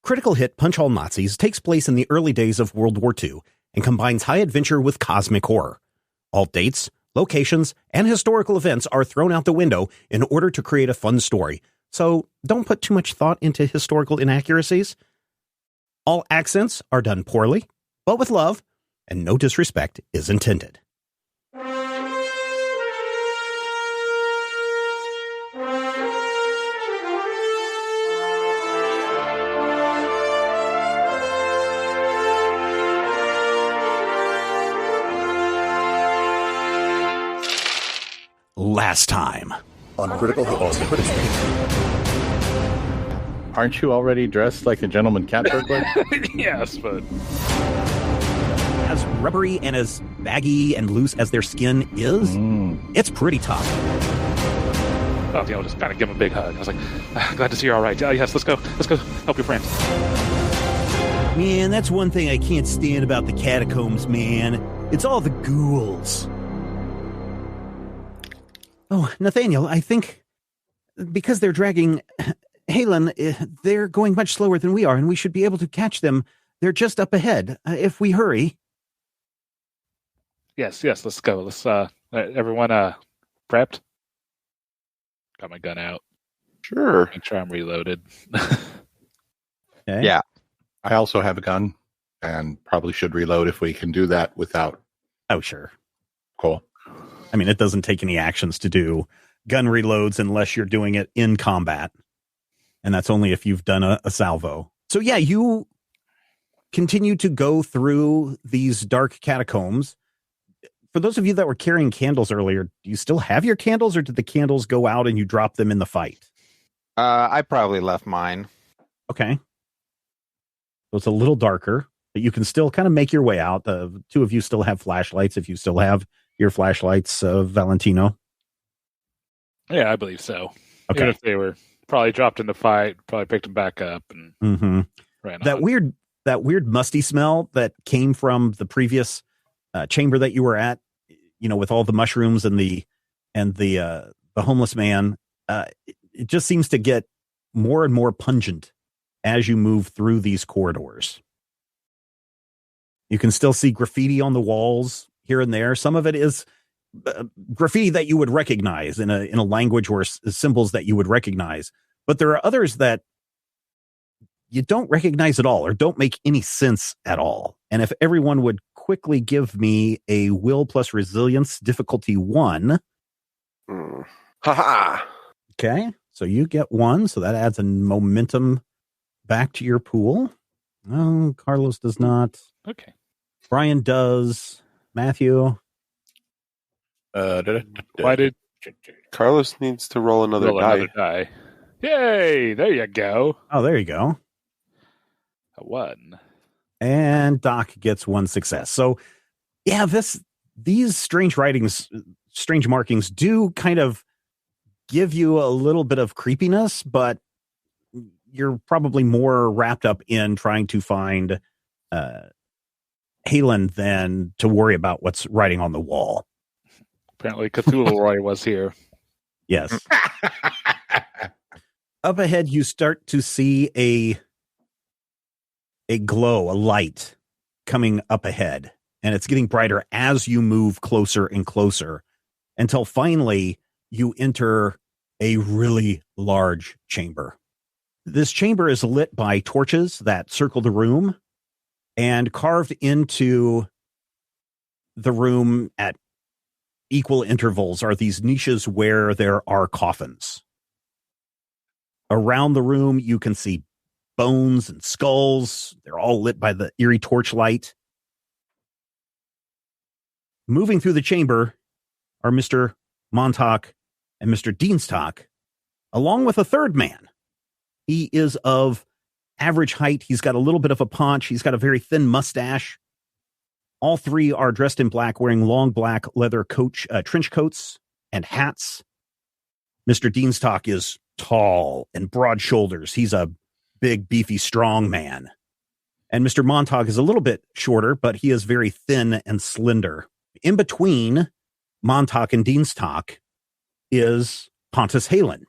Critical hit Punch All Nazis takes place in the early days of World War II and combines high adventure with cosmic horror. All dates, locations, and historical events are thrown out the window in order to create a fun story, so don't put too much thought into historical inaccuracies. All accents are done poorly, but with love, and no disrespect is intended. Last time on Critical Hit. Aren't you already dressed like a gentleman cat burglar? Yes, but as rubbery and as baggy and loose as their skin is, it's pretty tough. Just kind of give him a big hug. I was like, glad to see you're all right. Yes, let's go help your friends. Man, that's one thing I can't stand about the catacombs, man. It's all the ghouls. Oh, Nathaniel, I think because they're dragging Halen, they're going much slower than we are, and we should be able to catch them. They're just up ahead, if we hurry. Yes, let's go. Let's, everyone, prepped? Got my gun out. Sure. Make sure I'm reloaded. Okay. Yeah. I also have a gun, and probably should reload if we can do that without... Oh, sure. Cool. I mean, it doesn't take any actions to do gun reloads unless you're doing it in combat. And that's only if you've done a salvo. So yeah, you continue to go through these dark catacombs. For those of you that were carrying candles earlier, do you still have your candles, or did the candles go out and you drop them in the fight? I probably left mine. Okay. So it's a little darker, but you can still kind of make your way out. The two of you still have flashlights if you still have your flashlights, Valentino. Yeah, I believe so. Okay. Even if they were probably dropped in the fight, probably picked them back up and ran that on. That weird musty smell that came from the previous chamber that you were at, with all the mushrooms and the homeless man, it just seems to get more and more pungent as you move through these corridors. You can still see graffiti on the walls here and there. Some of it is graffiti that you would recognize in a language or symbols that you would recognize. But there are others that you don't recognize at all or don't make any sense at all. And if everyone would quickly give me a will plus resilience difficulty 1. Ha. Okay. So you get 1. So that adds a momentum back to your pool. No, Carlos does not. Okay. Brian does. Matthew. Why did Carlos needs to roll another die. Yay! There you go. Oh, there you go. A 1. And Doc gets 1 success. So, yeah, these strange markings do kind of give you a little bit of creepiness, but you're probably more wrapped up in trying to find Halen than to worry about what's writing on the wall. Apparently Cthulhu Roy was here. Yes. Up ahead, you start to see a glow, a light coming up ahead, and it's getting brighter as you move closer and closer until finally you enter a really large chamber. This chamber is lit by torches that circle the room, and carved into the room at equal intervals are these niches where there are coffins. Around the room, you can see bones and skulls. They're all lit by the eerie torchlight. Moving through the chamber are Mr. Montauk and Mr. Dienstock, along with a third man. He is of average height. He's got a little bit of a paunch. He's got a very thin mustache. All three are dressed in black, wearing long black leather trench coats and hats. Mr. Dienstock is tall and broad shoulders. He's a big, beefy, strong man. And Mr. Montauk is a little bit shorter, but he is very thin and slender. In between Montauk and Dienstock is Pontus Halen.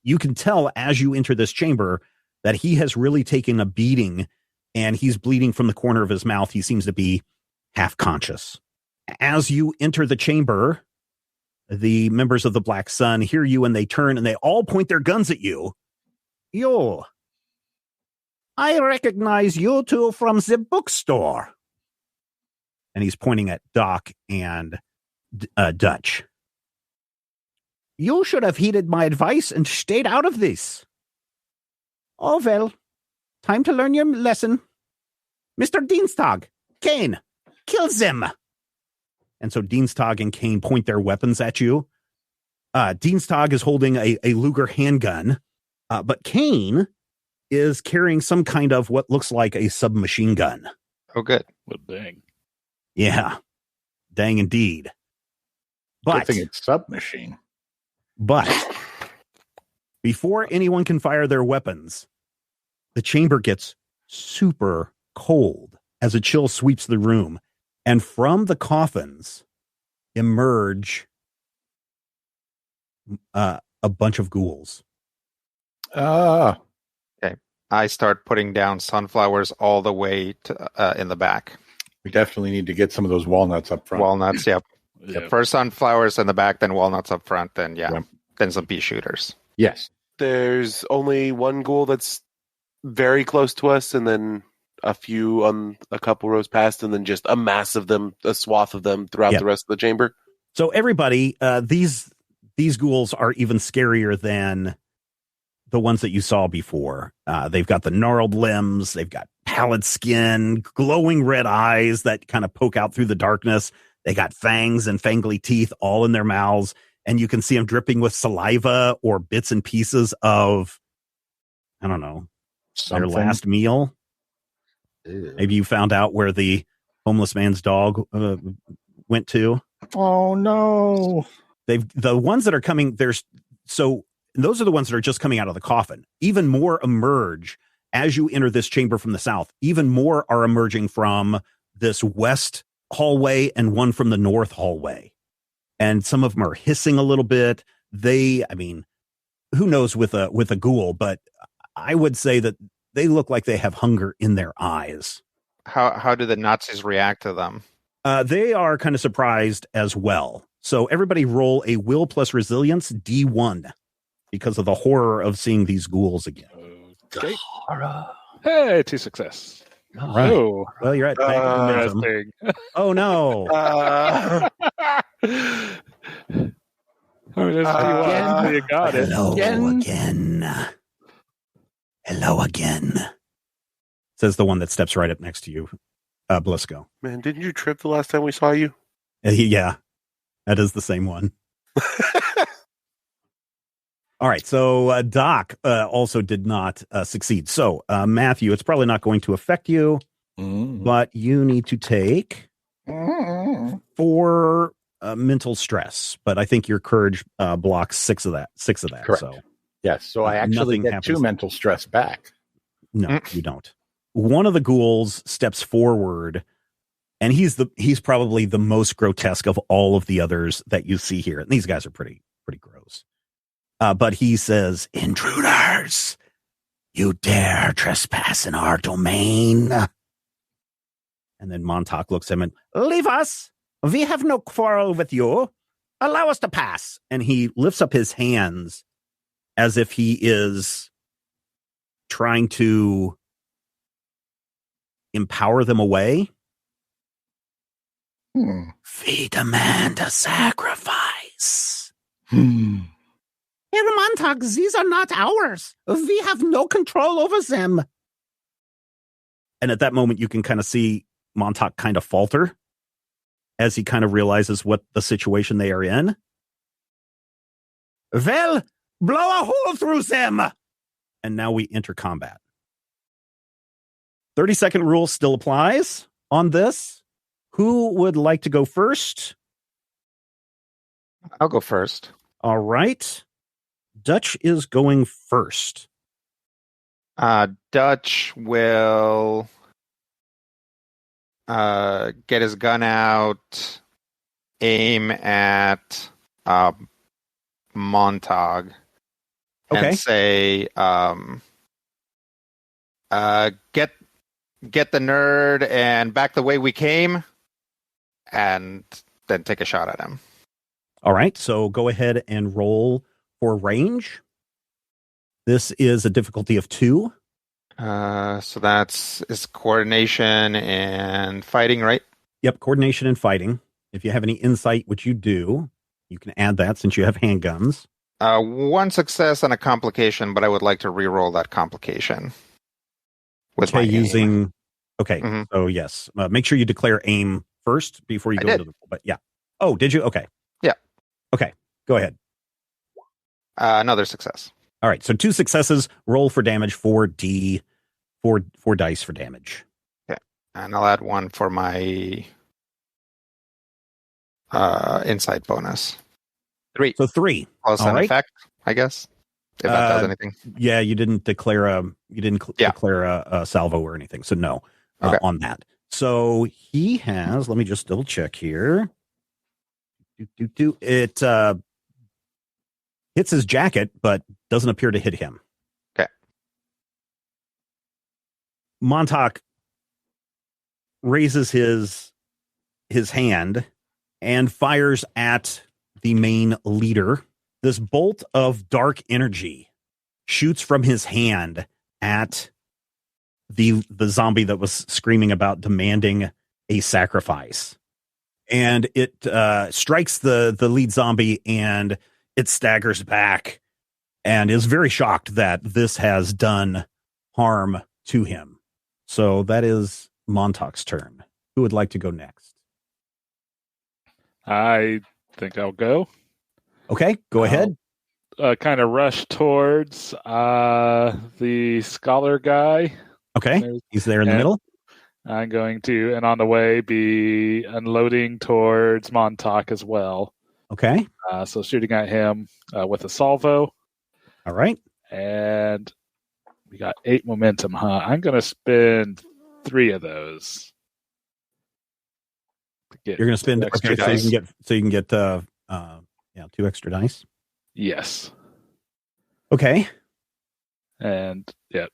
You can tell as you enter this chamber that he has really taken a beating, and he's bleeding from the corner of his mouth. He seems to be half conscious. As you enter the chamber, the members of the Black Sun hear you, and they turn and they all point their guns at you. Yo, I recognize you two from the bookstore. And he's pointing at Doc and Dutch. You should have heeded my advice and stayed out of this. Oh, well, time to learn your lesson. Mr. Dienstag, Kane, kill them. And so Dienstag and Kane point their weapons at you. Dienstag is holding a Luger handgun, but Kane is carrying some kind of what looks like a submachine gun. Oh, good. Well, dang. Yeah, dang indeed. But Good thing it's submachine. But before anyone can fire their weapons, the chamber gets super cold as a chill sweeps the room. And from the coffins emerge a bunch of ghouls. Ah, Okay. I start putting down sunflowers all the way to in the back. we definitely need to get some of those walnuts up front. Walnuts, yep. Yeah. First sunflowers in the back, then walnuts up front, then Yeah. then some pea shooters. Yes. There's only one ghoul that's very close to us, and then a few on a couple rows past, and then just a mass of them, a swath of them throughout Yeah. the rest of the chamber. So everybody, these ghouls are even scarier than the ones that you saw before. They've got the gnarled limbs, they've got pallid skin, glowing red eyes that kind of poke out through the darkness. They got fangs and fangly teeth all in their mouths, and you can see them dripping with saliva or bits and pieces of, I don't know, Something. their last meal. Ew. Maybe you found out where the homeless man's dog went to. Oh no. The ones that are coming, those are the ones that are just coming out of the coffin. Even more emerge as you enter this chamber from the south. Even more are emerging from this west hallway and one from the north hallway. And some of them are hissing a little bit. Who knows with a ghoul, but I would say that they look like they have hunger in their eyes. How do the Nazis react to them? They are kind of surprised as well. So everybody roll a will plus resilience D1 because of the horror of seeing these ghouls again. Okay. Hey, 2 success. All right. Oh, Well, you're at momentum. interesting. Oh no. Oh, there's T1. You got it. Hello again. Says the one that steps right up next to you, Blisco. Man, didn't you trip the last time we saw you? Yeah, that is the same one. All right, so Doc also did not succeed. So, Matthew, it's probably not going to affect you, but you need to take 4 mental stress. But I think your courage blocks 6 of that. Correct. So, Yes. So I actually nothing get happens. 2 mental stress back. no, you don't. One of the ghouls steps forward, and he's probably the most grotesque of all of the others that you see here. And these guys are pretty gross. But he says, "Intruders, you dare trespass in our domain." And then Montauk looks at him and, "Leave us. We have no quarrel with you. Allow us to pass." And he lifts up his hands as if he is trying to empower them away. We demand a sacrifice. Herr Montauk, these are not ours. We have no control over them. And at that moment, you can kind of see Montauk kind of falter as he kind of realizes what the situation they are in. Well, blow a hole through them. And now we enter combat. 30-second rule still applies on this. Who would like to go first? I'll go first. All right. Dutch is going first. Dutch will get his gun out, aim at Montauk, Okay. and say, Get the nerd and back the way we came, and then take a shot at him. All right, so go ahead and roll for range. This is a difficulty of 2. So is coordination and fighting, right? Yep, coordination and fighting. If you have any insight, which you do, you can add that since you have handguns. 1 success and a complication, but I would like to re-roll that complication. With my aim. Okay, so yes. Make sure you declare aim first before you go into the... But yeah. Oh, did you? Okay. Yeah. Okay, go ahead. Another success. All right, so 2 successes, roll for damage, 4d, 4 dice for damage. Okay, and I'll add 1 for my insight bonus. 3. So 3. Plus an effect, I guess, if that does anything. Yeah, you didn't declare declare a salvo or anything, so no on that. So he has, let me just double check here. It hits his jacket, but doesn't appear to hit him. Okay. Montauk raises his hand and fires at the main leader. This bolt of dark energy shoots from his hand at the zombie that was screaming about demanding a sacrifice. And it strikes the lead zombie, and it staggers back and is very shocked that this has done harm to him. So that is Montauk's turn. Who would like to go next? I think I'll go. Okay, go ahead. Kind of rush towards the scholar guy. Okay, he's there in the middle. I'm going to, and on the way, be unloading towards Montauk as well. Okay. So shooting at him with a salvo. All right. And we got 8 momentum, huh? I'm going to spend 3 of those. You're going to spend extra dice. So you can get 2 extra dice. Yes. Okay. And yeah,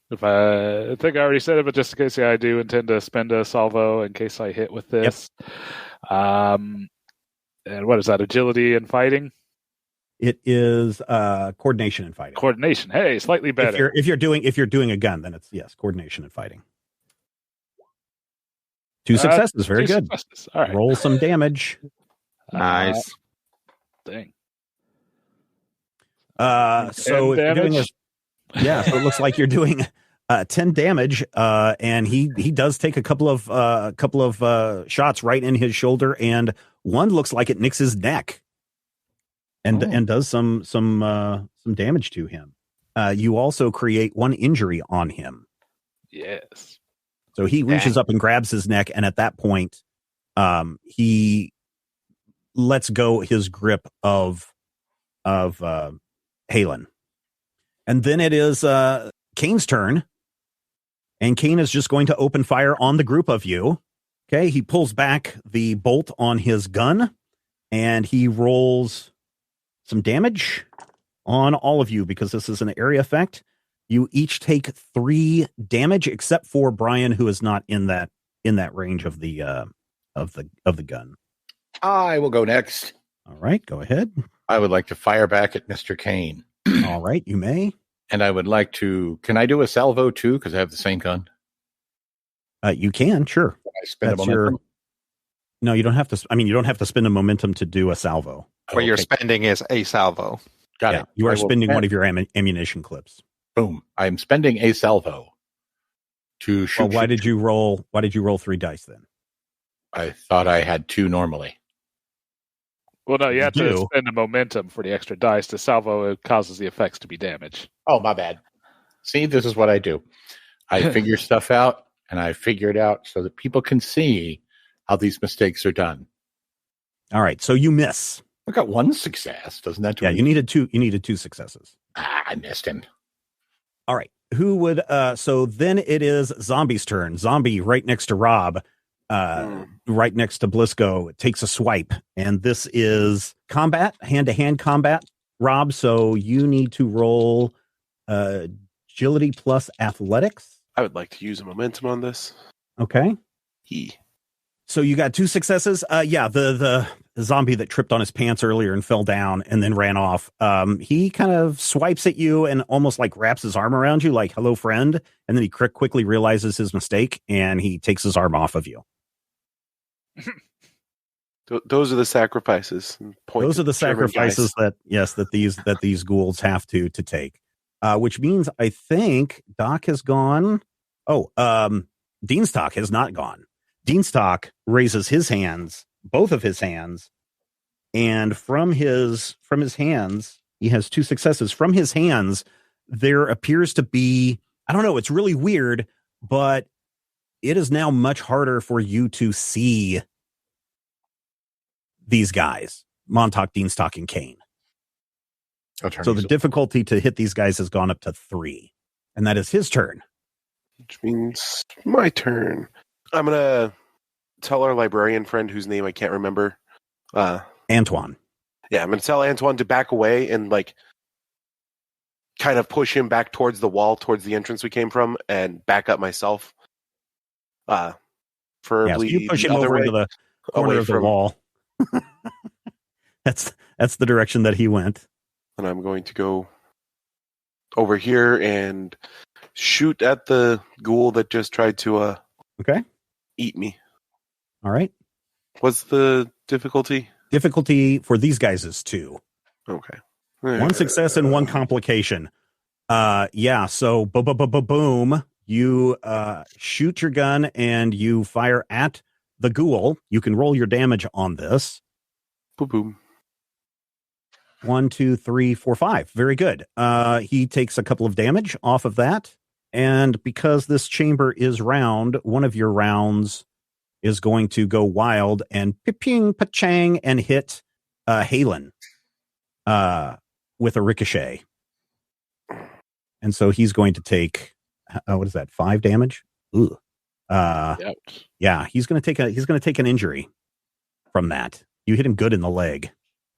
if I think I already said it, but just in case, I do intend to spend a salvo in case I hit with this. Yep. And what is that? Agility and fighting? It is coordination and fighting. Coordination. Hey, slightly better. If you're doing a gun, then it's coordination and fighting. 2 successes. Very good. Successes. All right. Roll some damage. Nice. Dang. So if you're doing so it looks like you're doing 10 damage, and he does take a couple of shots right in his shoulder, and one looks like it nicks his neck, and does some damage to him. You also create 1 injury on him. Yes. So he reaches up and grabs his neck, and at that point, he lets go his grip of Halen. And then it is Kane's turn. And Kane is just going to open fire on the group of you. Okay, he pulls back the bolt on his gun, and he rolls some damage on all of you because this is an area effect. You each take 3 damage, except for Brian, who is not in that range of the gun. I will go next. All right, go ahead. I would like to fire back at Mr. Kane. All right, you may. And I would like to... Can I do a salvo too? Because I have the same gun. You can, sure. Can I spend a momentum? No, you don't have to. I mean, you don't have to spend a momentum to do a salvo. What you're spending is a salvo. Got it. You are spending one of your ammunition clips. Boom. I'm spending a salvo to shoot. Well, why did you roll 3 dice then? I thought I had 2 normally. Well, no, you have to spend a momentum for the extra dice. The salvo causes the effects to be damaged. Oh, my bad. See, this is what I do. I figure stuff out, and I figure it out so that people can see how these mistakes are done. All right, so you miss. I got 1 success. Doesn't that do you needed 2. You needed 2 successes. I missed him. All right. Who would so then it is Zombie's turn. Zombie right next to Rob, right next to Blisco, takes a swipe. And this is combat, hand-to-hand combat, Rob. So you need to roll agility plus athletics. I would like to use a momentum on this. Okay. He. So you got 2 successes. Yeah, the zombie that tripped on his pants earlier and fell down and then ran off. He kind of swipes at you and almost like wraps his arm around you, like "Hello, friend," and then he quickly realizes his mistake and he takes his arm off of you. Those are the sacrifices. Those are the sacrifices that these ghouls have to take. Which means I think Doc has gone. Deanstalk has not gone. Deanstalk raises his hands, both of his hands, and from his hands, he has 2 successes. From his hands, there appears to be, I don't know, it's really weird, but it is now much harder for you to see these guys, Montauk, Deanstalk, and Kane. So the difficulty to hit these guys has gone up to 3, and that is his turn. Which means my turn. I'm going to tell our librarian friend, whose name I can't remember. Antoine. Yeah, I'm going to tell Antoine to back away and like kind of push him back towards the wall, towards the entrance we came from, and back up myself. So you push him over into the corner of the wall. That's the direction that he went. And I'm going to go over here and shoot at the ghoul that just tried to eat me. All right. What's the difficulty? Difficulty for these guys is 2. Okay. 1 success and 1 complication. So boom. You shoot your gun and you fire at the ghoul. You can roll your damage on this. Boom. 1, 2, 3, 4, 5. Very good. He takes a couple of damage off of that. And because this chamber is round, one of your rounds is going to go wild and ping pachang and hit Halen with a ricochet. And so he's going to take what is that? 5 damage? Ooh. Yeah, he's going to take an injury from that. You hit him good in the leg.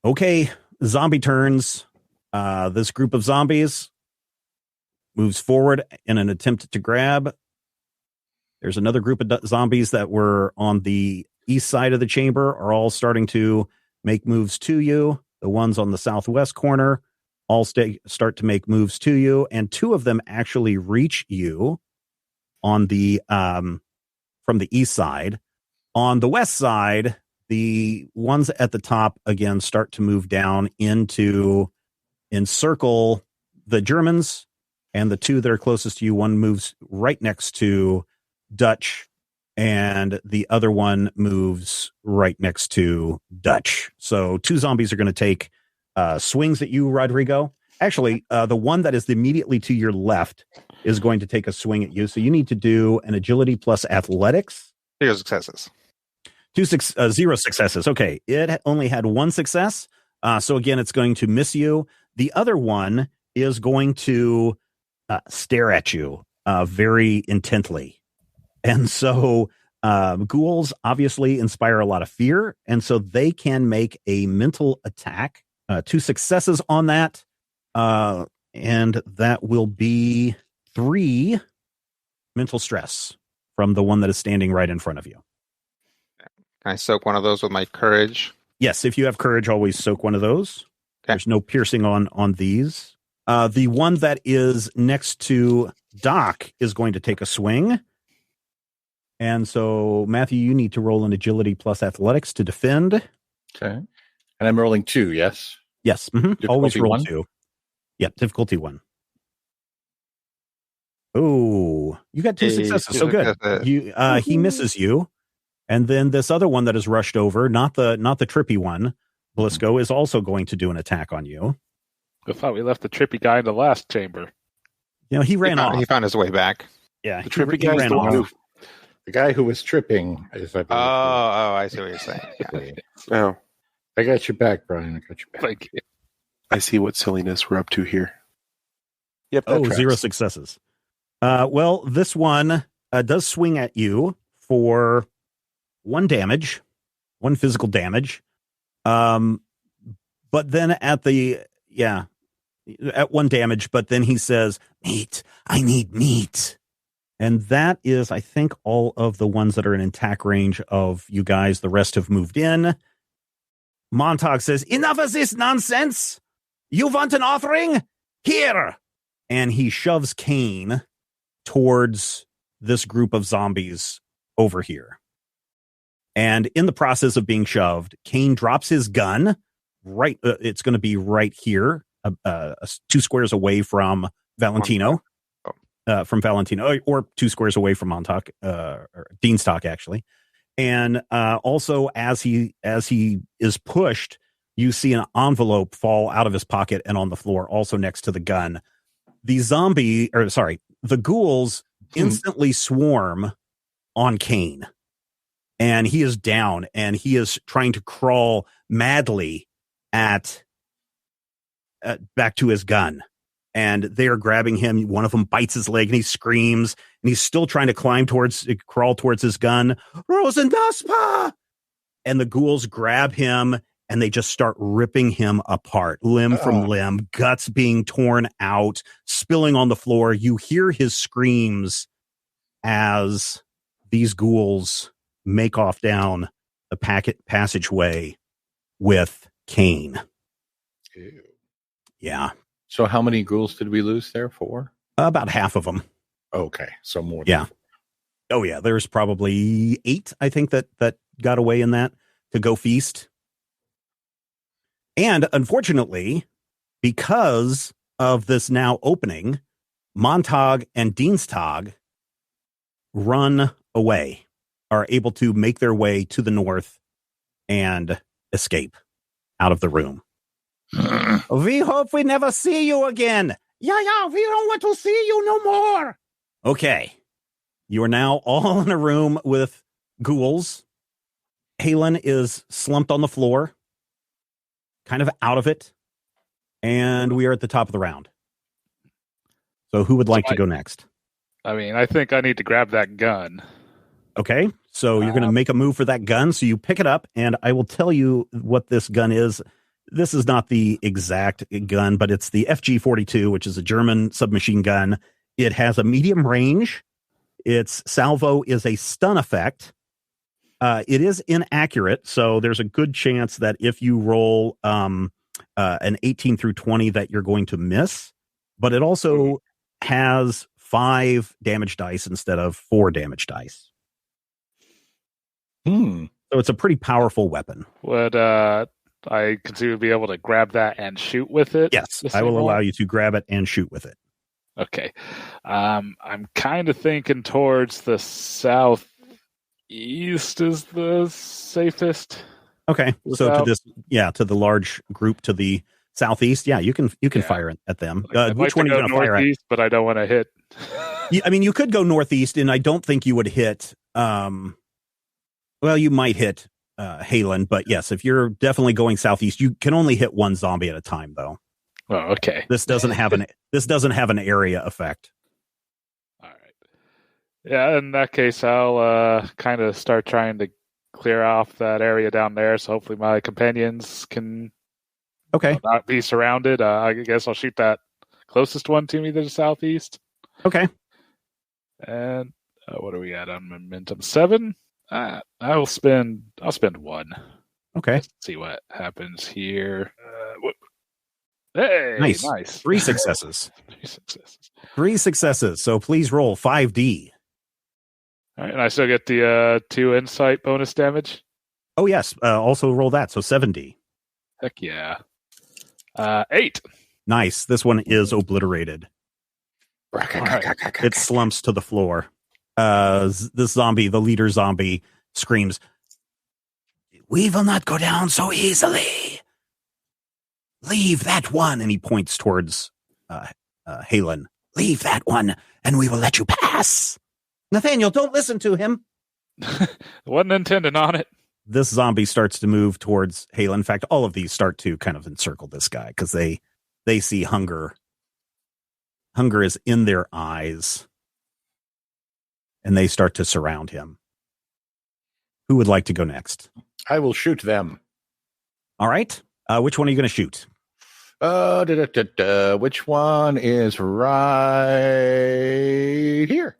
Okay, zombie turns. This group of zombies moves forward in an attempt to grab. There's another group of zombies that were on the east side of the chamber are all starting to make moves to you. The ones on the southwest corner all start to make moves to you, and 2 of them actually reach you on the from the east side. On the west side, the ones at the top again start to move down encircle the Germans, and the 2 that are closest to you, one moves right next to Dutch, and the other one moves right next to Dutch. So 2 zombies are going to take swings at you, Rodrigo. Actually, the one that is immediately to your left is going to take a swing at you. So you need to do an agility plus athletics. 0 successes. 0 successes. Okay. It only had 1 success. So again, it's going to miss you. The other one is going to stare at you very intently. And so ghouls obviously inspire a lot of fear. And so they can make a mental attack. 2 successes on that. And that will be 3 mental stress from the one that is standing right in front of you. Can I soak one of those with my courage? Yes, if you have courage, always soak one of those. Okay. There's no piercing on these. The one that is next to Doc is going to take a swing. And so, Matthew, you need to roll an agility plus athletics to defend. Okay. And I'm rolling 2, yes? Yes. Mm-hmm. Always roll 1? 2. Yep, difficulty 1. Oh, you got 2 successes. So good. He misses you. And then this other one that is rushed over, not the trippy one, Blisco, is also going to do an attack on you. I thought we left the trippy guy in the last chamber. You know, he ran off. He found his way back. Yeah, the trippy guy ran off. The guy who was tripping is. I see what you're saying. Oh, I got your back, Brian. I got your back. Thank you. I see what silliness we're up to here. Yep. Oh, 0 successes. Well, this one does swing at you for 1 damage, 1 physical damage. But then at 1 damage, but then he says, meat, I need meat. And that is, I think, all of the ones that are in attack range of you guys. The rest have moved in. Montauk says, enough of this nonsense. You want an offering? Here. And he shoves Kane towards this group of zombies over here. And in the process of being shoved, Kane drops his gun. Right, it's going to be right here, 2 squares away from Valentino. From Valentino, or 2 squares away from Montauk, or Deanstalk, actually. And also, as he is pushed, you see an envelope fall out of his pocket and on the floor, also next to the gun. The ghouls instantly swarm on Kane, and he is down, and he is trying to crawl madly at back to his gun. And they are grabbing him. One of them bites his leg and he screams, and he's still trying to crawl towards his gun. Rosendaspa! And the ghouls grab him and they just start ripping him apart, limb from limb, guts being torn out, spilling on the floor. You hear his screams as these ghouls make off down the passageway with Kane. Ew. Yeah. So how many ghouls did we lose there? 4? About half of them. Okay, so more. Yeah. Oh yeah, there's probably 8, I think, that got away in that to go feast. And unfortunately, because of this now opening, Montag and Dienstag run away, are able to make their way to the north and escape out of the room. We hope we never see you again. Yeah, we don't want to see you no more. Okay. You are now all in a room with ghouls. Halen is slumped on the floor, kind of out of it. And we are at the top of the round. So who would like to go next? I mean, I think I need to grab that gun. Okay. So you're going to make a move for that gun. So you pick it up, and I will tell you what this gun is. This is not the exact gun, but it's the FG-42, which is a German submachine gun. It has a medium range. Its salvo is a stun effect. It is inaccurate, so there's a good chance that if you roll an 18 through 20 that you're going to miss. But it also has 5 damage dice instead of 4 damage dice. So it's a pretty powerful weapon. Would I consider to be able to grab that and shoot with it? Yes, I will allow you to grab it and shoot with it. Okay. I'm kind of thinking towards the southeast is the safest. Okay. So to the large group to the southeast, you can fire at them. Which one are you going to fire at? But I don't want to hit. I mean, you could go northeast, and I don't think you would hit. Well, you might hit Halen, but yes, if you're definitely going southeast, you can only hit one zombie at a time, though. Oh, okay. This doesn't have an area effect. All right. Yeah, in that case, I'll kind of start trying to clear off that area down there, so hopefully my companions can not be surrounded. I guess I'll shoot that closest one to me to the southeast. Okay. And what are we at on momentum? 7. I'll spend 1. Okay. Let's see what happens here. Hey, nice. 3 successes. 3 successes. So please roll 5D. All right, and I still get the 2 insight bonus damage. Oh yes. Also roll that. So 7D. Heck yeah. 8. Nice. This one is obliterated. Right. It slumps to the floor. This zombie, the leader zombie, screams, "We will not go down so easily. Leave that one." And he points towards Halen. "Leave that one, and we will let you pass." Nathaniel, don't listen to him. Wasn't intending on it. This zombie starts to move towards Halen. In fact, all of these start to kind of encircle this guy because they see hunger. Hunger is in their eyes. And they start to surround him. Who would like to go next? I will shoot them. All right. Which one are you going to shoot? Which one is right here?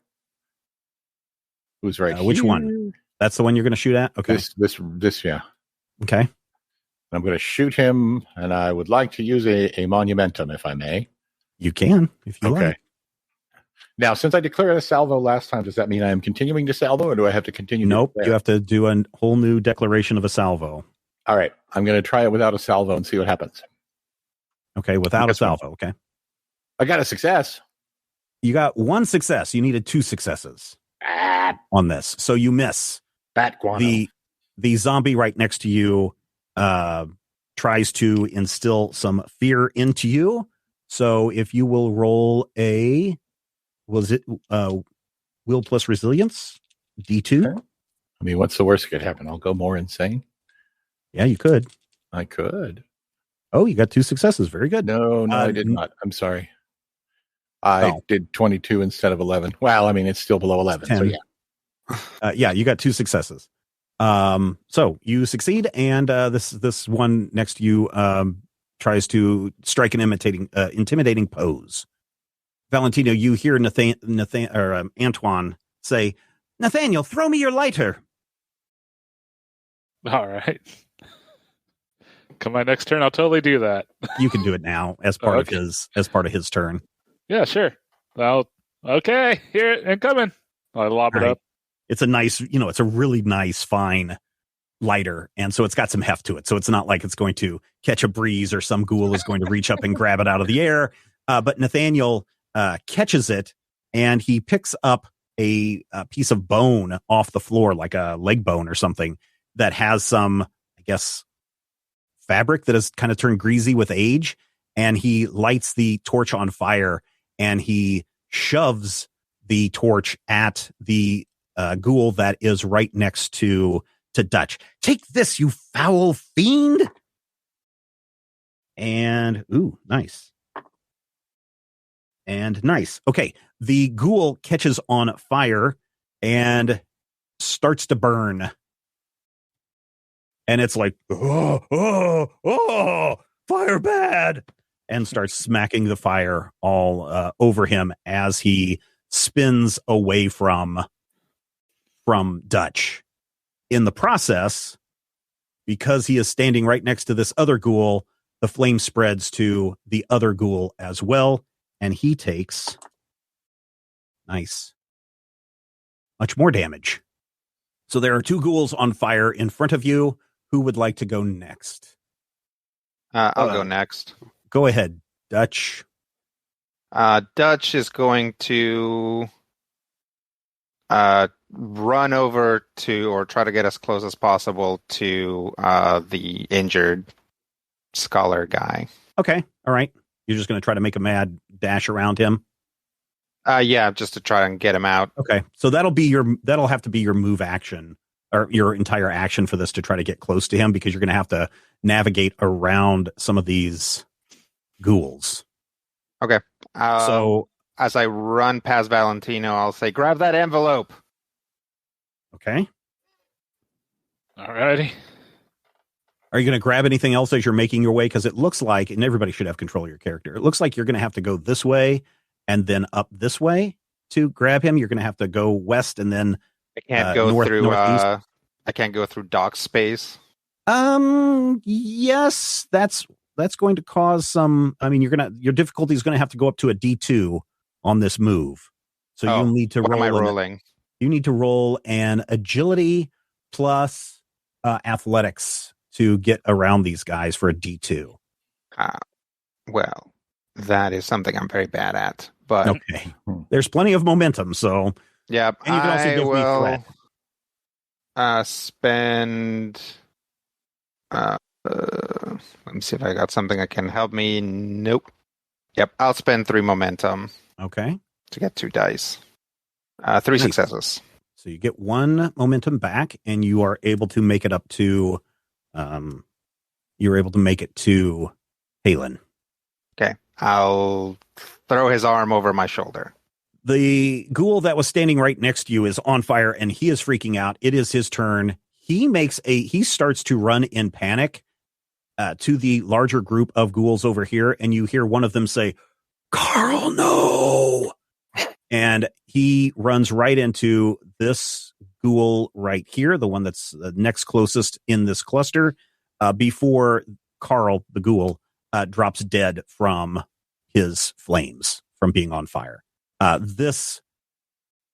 Who's right here? Which one? That's the one you're going to shoot at? Okay. This, yeah. Okay. I'm going to shoot him, and I would like to use a monumentum, if I may. You can, if you Okay. like. Now, since I declared a salvo last time, does that mean I am continuing to salvo, or do I have to continue? Nope. You have to do a whole new declaration of a salvo. All right. I'm going to try it without a salvo and see what happens. Okay. Without a salvo. Okay. I got a success. You got one success. You needed 2 successes on this. So you miss. Bat guano. The zombie right next to you tries to instill some fear into you. So if you will roll will plus resilience D2. Okay. I mean, what's the worst that could happen? I'll go more insane. Yeah, you could. I could. Oh, you got 2 successes. Very good. No, I did not. I'm sorry. I did 22 instead of 11. Well, I mean, it's still below 11. So yeah. Yeah, you got 2 successes. So you succeed, and this one next to you tries to strike an intimidating pose. Valentino, you hear Antoine say, "Nathaniel, throw me your lighter." All right. Come my next turn, I'll totally do that. You can do it now as part of his turn. Yeah, sure. Well, okay, here and coming. I lob it up. It's a nice, it's a really nice, fine lighter, and so it's got some heft to it. So it's not like it's going to catch a breeze or some ghoul is going to reach up and grab it out of the air. But Nathaniel catches it, and he picks up a piece of bone off the floor, like a leg bone or something that has some, I guess, fabric that has kind of turned greasy with age. And he lights the torch on fire, and he shoves the torch at the ghoul that is right next to Dutch. "Take this, you foul fiend!" And nice. And nice. Okay, the ghoul catches on fire and starts to burn. And it's like, oh, fire bad, and starts smacking the fire all over him as he spins away from Dutch. In the process, because he is standing right next to this other ghoul, the flame spreads to the other ghoul as well, and he takes much more damage. So there are 2 ghouls on fire in front of you. Who would like to go next? I'll go next. Go ahead, Dutch. Dutch is going to run over to, or try to get as close as possible to the injured scholar guy. Okay, all right. You're just going to try to make a mad dash around him? Yeah, just to try and get him out. Okay, so that'll have to be your move action, or your entire action for this, to try to get close to him, because you're going to have to navigate around some of these ghouls. Okay. So as I run past Valentino, I'll say, "Grab that envelope." Okay. Alrighty. Are you going to grab anything else as you're making your way? Because it looks like, and everybody should have control of your character, it looks like you're going to have to go this way and then up this way to grab him. You're going to have to go west and then I can't go through. northeast. I can't go through dock space. Yes, that's going to cause some. I mean, your difficulty is going to have to go up to a D2 on this move. So you need to what roll. Am I rolling? You need to roll an agility plus athletics to get around these guys for a D2. Well, that is something I'm very bad at. But okay, there's plenty of momentum. So yeah, and you can also give me threat. Spend. Let me see if I got something that can help me. Nope. Yep, I'll spend 3 momentum. Okay. To get 2 dice. 3 successes. So you get 1 momentum back, and you are able to make it up to. You're able to make it to Halen. Okay, I'll throw his arm over my shoulder. The ghoul that was standing right next to you is on fire, and he is freaking out. It is his turn. He starts to run in panic, to the larger group of ghouls over here, and you hear one of them say, "Carl, no!" And he runs right into this ghoul right here, the one that's next closest in this cluster, before Carl, the ghoul, drops dead from his flames, from being on fire. This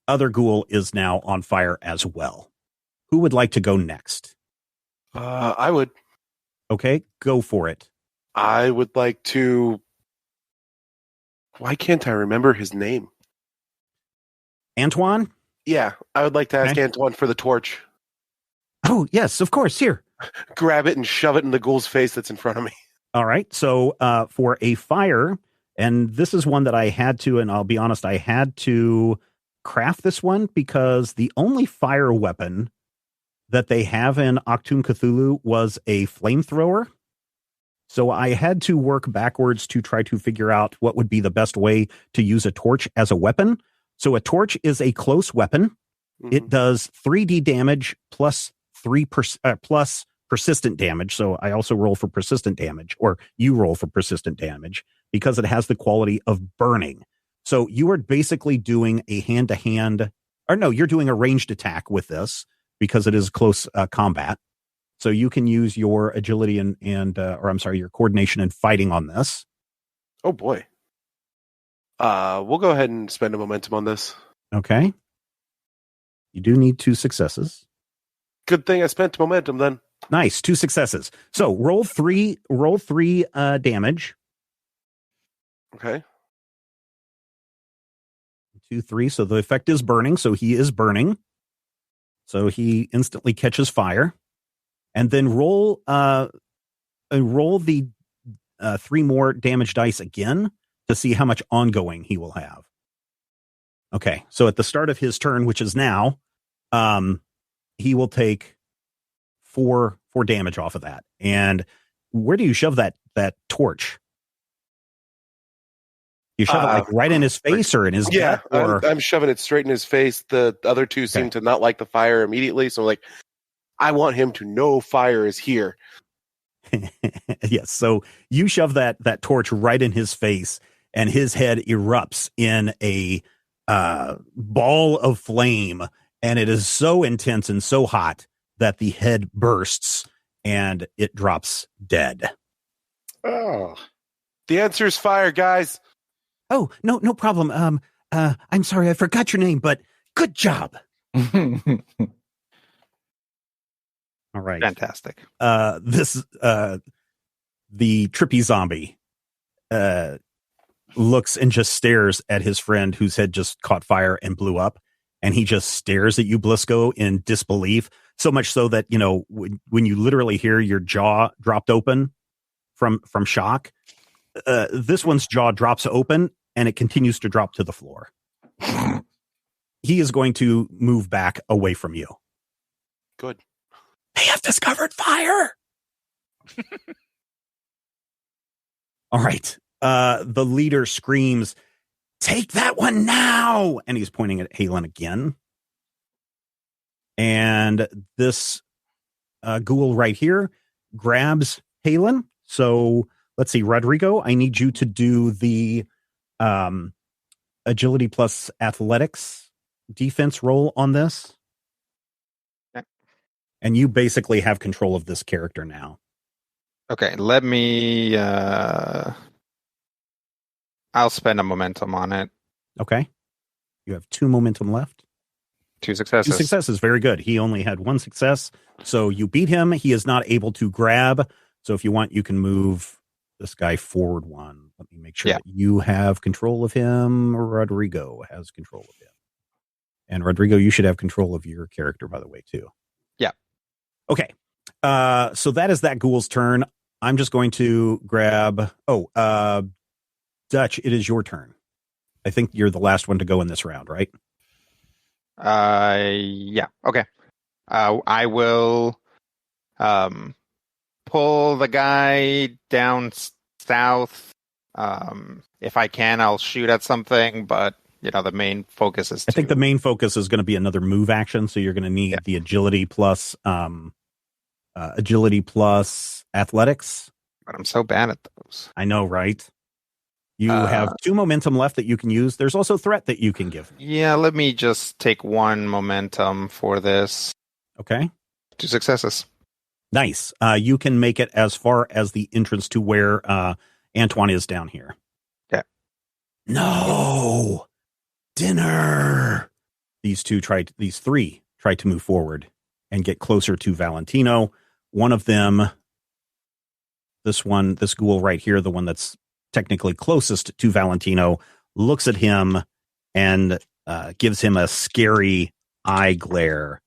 other ghoul is now on fire as well. Who would like to go next? I would. Okay, go for it. I would like to. Why can't I remember his name? Antoine? Yeah, I would like to ask Okay. Antoine for the torch. Oh, yes, of course. Here. Grab it and shove it in the ghoul's face that's in front of me. All right. So for a fire, and this is one that I had to, and I'll be honest, I had to craft this one because the only fire weapon that they have in Octum Cthulhu was a flamethrower. So I had to work backwards to try to figure out what would be the best way to use a torch as a weapon. So a torch is a close weapon. Mm-hmm. It does 3d damage plus plus persistent damage. So I also roll for persistent damage, or you roll for persistent damage, because it has the quality of burning. So you are basically doing a hand-to-hand, or no, you're doing a ranged attack with this because it is close combat. So you can use your agility and your coordination and fighting on this. Oh boy. We'll go ahead and spend a momentum on this. Okay. You do need 2 successes. Good thing I spent momentum then. Nice, 2 successes. So roll three damage. Okay. 2, 3. So the effect is burning. So he is burning. So he instantly catches fire. And then roll the 3 more damage dice again to see how much ongoing he will have. Okay. So at the start of his turn, which is now, he will take 4 damage off of that. And where do you shove that torch? You shove it like right in his face or in his gut? Or... I'm shoving it straight in his face. The other 2 seem to not like the fire immediately. So like, I want him to know fire is here. Yes. So you shove that torch right in his face, and his head erupts in a ball of flame. And it is so intense and so hot that the head bursts and it drops dead. Oh, the answer is fire, guys. Oh, no problem. I'm sorry, I forgot your name, but good job. All right. Fantastic. The trippy zombie looks and just stares at his friend whose head just caught fire and blew up. And he just stares at you, Blisco, in disbelief. So much so that, you know, when you literally hear your jaw dropped open from shock, this one's jaw drops open and it continues to drop to the floor. He is going to move back away from you. Good. They have discovered fire. All right. The leader screams, "Take that one now!" And he's pointing at Halen again. And this ghoul right here grabs Halen. So let's see, Rodrigo, I need you to do the agility plus athletics defense roll on this. Okay. And you basically have control of this character now. Okay, let me... I'll spend a momentum on it. Okay. You have 2 momentum left. 2 successes. 2 successes. Very good. He only had 1 success. So you beat him. He is not able to grab. So if you want, you can move this guy forward 1. Let me make sure that you have control of him. Rodrigo has control of him. And Rodrigo, you should have control of your character, by the way, too. Yeah. Okay. So that is that ghoul's turn. I'm just going to grab... Dutch, it is your turn. I think you're the last one to go in this round, right? Yeah. Okay. I will pull the guy down south. If I can, I'll shoot at something, but you know, the main focus is I think the main focus is going to be another move action, so you're going to need the agility plus athletics But I'm so bad at those. I know, right? You have 2 momentum left that you can use. There's also threat that you can give. Yeah, let me just take 1 momentum for this. Okay. 2 successes. Nice. You can make it as far as the entrance to where Antoine is down here. Okay. No. Dinner. These 3 tried to move forward and get closer to Valentino. One of them, this ghoul right here, the one that's technically closest to Valentino, looks at him and gives him a scary eye glare.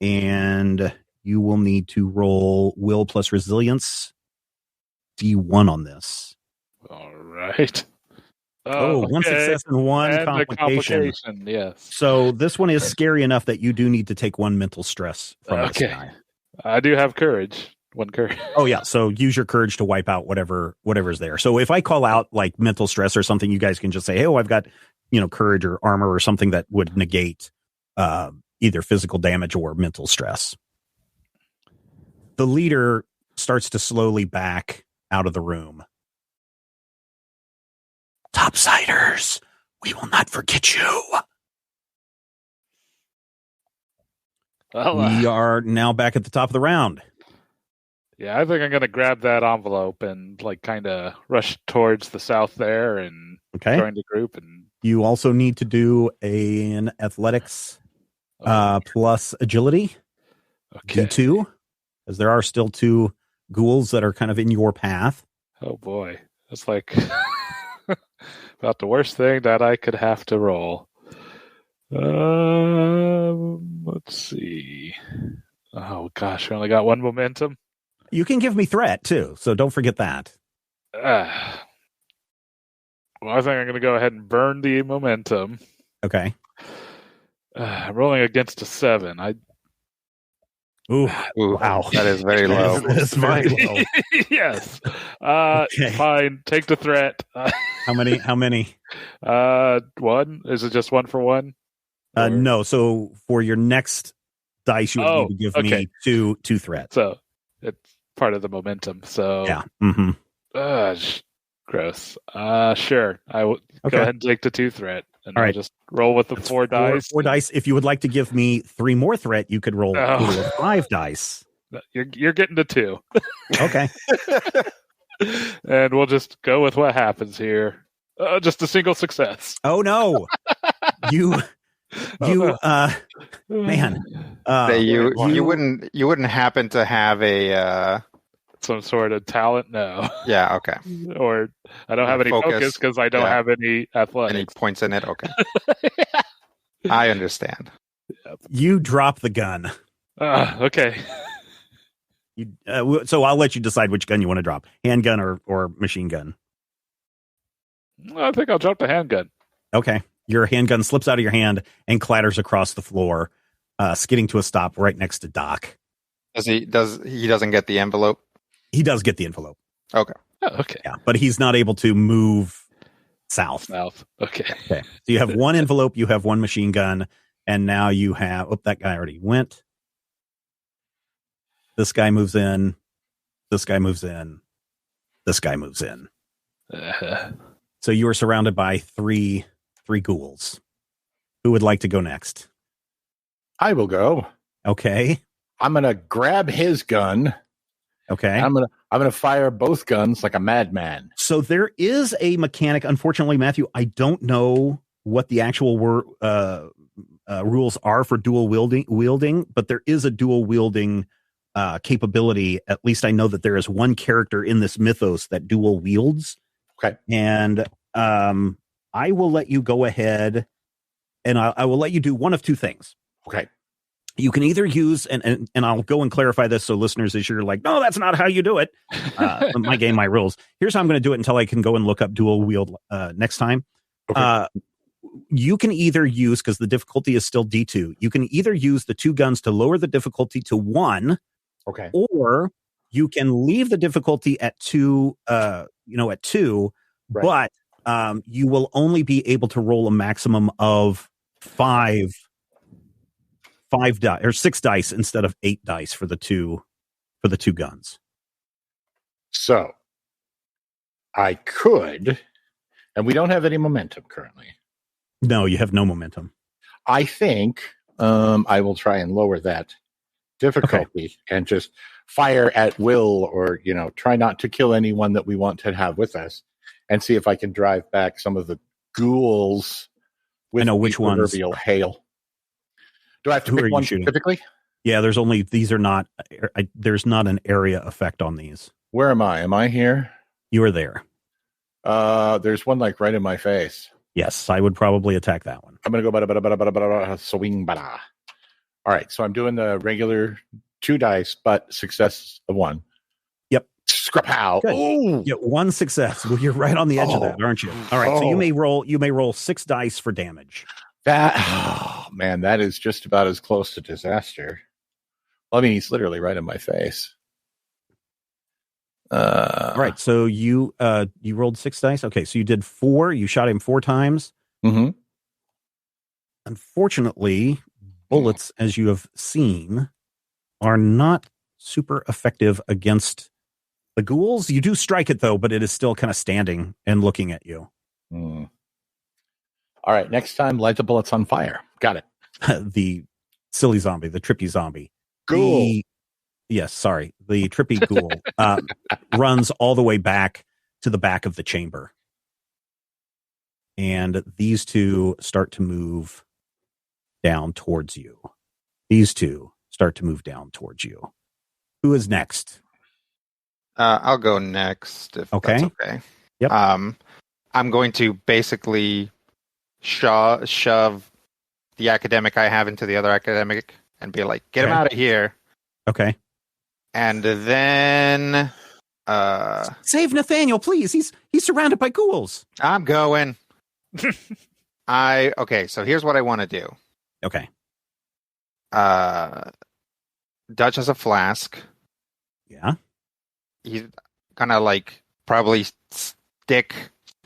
And you will need to roll will plus resilience D1 on this. All right. Oh, okay. 1 success and 1 And a complication. Yes. So this one is scary enough that you do need to take 1 mental stress from this guy. I do have courage. 1 courage. Oh yeah, so use your courage to wipe out whatever's there. So if I call out like mental stress or something, you guys can just say, "Hey, I've got, courage or armor or something that would negate either physical damage or mental stress." The leader starts to slowly back out of the room. Topsiders, we will not forget you. Well, We are now back at the top of the round. yeah, I think I'm going to grab that envelope and like kind of rush towards the south there and Okay. join the group. And You also need to do an athletics plus agility, okay. D2, as there are still 2 ghouls that are kind of in your path. Oh boy, that's like about the worst thing that I could have to roll. Let's see. Oh gosh, we only got 1 momentum. You can give me threat too, so don't forget that. Well, I think I'm going to go ahead and burn the momentum. Okay. I'm rolling against a 7. Ooh, Ooh, wow. that is very low. That's very low. Yes. Okay. Fine. Take the threat. How many? 1. Is it just 1 for 1? No. So for your next dice, you would need to give me two threats. So it's part of the momentum. So Yeah. Mm-hmm. Gross. Sure. I will Okay. go ahead and take the 2 threat, and All I'll right. just roll with the That's 4 dice. 4 dice. If you would like to give me 3 more threat, you could roll Oh. 5 dice. You're getting the 2, Okay. and we'll just go with what happens here. Just a single success. Oh no. You man. You wouldn't happen to have a Some sort of talent? No. yeah, okay. Or I don't have any focus because I don't Yeah. have any athletics. Any points in it? Okay. I understand. You drop the gun. Okay. So I'll let you decide which gun you want to drop, handgun or machine gun. I think I'll drop the handgun. Okay. Your handgun slips out of your hand and clatters across the floor, skidding to a stop right next to Doc. He doesn't get the envelope? He does get the envelope. Okay. Oh, okay. Yeah, but he's not able to move south. South. Okay. Okay. So you have 1 envelope, you have 1 machine gun, and now you have, that guy already went. This guy moves in. This guy moves in. This guy moves in. So you are surrounded by three ghouls. Who would like to go next? I will go. Okay. I'm gonna grab his gun. Okay. I'm gonna fire both guns like a madman. So there is a mechanic. Unfortunately, Matthew, I don't know what the actual rules are for dual wielding, but there is a dual wielding capability. At least I know that there is one character in this mythos that dual wields. Okay. And I will let you go ahead and I will let you do one of 2 things. Okay. You can either use, and I'll go and clarify this so listeners, as you're like, no, that's not how you do it. My game, my rules. Here's how I'm going to do it until I can go and look up dual wield next time. Okay. You can either use, because the difficulty is still D2, you can either use the 2 guns to lower the difficulty to 1, Okay. or you can leave the difficulty at 2, at 2, Right. but you will only be able to roll a maximum of 5 dice or 6 dice instead of 8 dice for the two guns. So I could, and we don't have any momentum currently. No, you have no momentum. I think I will try and lower that difficulty and just fire at will, or try not to kill anyone that we want to have with us, and see if I can drive back some of the ghouls with I know the which ones. proverbial hail. Do I have to Who are pick you one shooting? specifically? Yeah, these are not, there's not an area effect on these. Where am I? Am I here? You are there. There's one like right in my face. Yes, I would probably attack that one. I'm going to go bada, swing bada. All right, so I'm doing the regular 2 dice, but success of 1. Yep. Scrapow. Good. Ooh. Yeah, 1 success. Well, you're right on the edge of that, aren't you? All right, so you may roll 6 dice for damage. Man, that is just about as close to disaster. Well, I mean, he's literally right in my face. All right, so you rolled 6 dice. Okay, so you did 4. You shot him 4 times. Mm-hmm. Unfortunately, bullets, as you have seen, are not super effective against the ghouls. You do strike it, though, but it is still kind of standing and looking at you. Mm. All right, next time, light the bullets on fire. Got it. The silly zombie, the trippy zombie. Ghoul. Yes, sorry. The trippy ghoul runs all the way back to the back of the chamber. And these two start to move down towards you. These two start to move down towards you. Who is next? I'll go next if that's okay. Yep. I'm going to basically shove the academic I have into the other academic and be like, get him out of here. Okay. And then save Nathaniel, please. He's surrounded by ghouls. I'm going. Okay, so here's what I want to do. Okay. Dutch has a flask. Yeah. He's gonna probably stick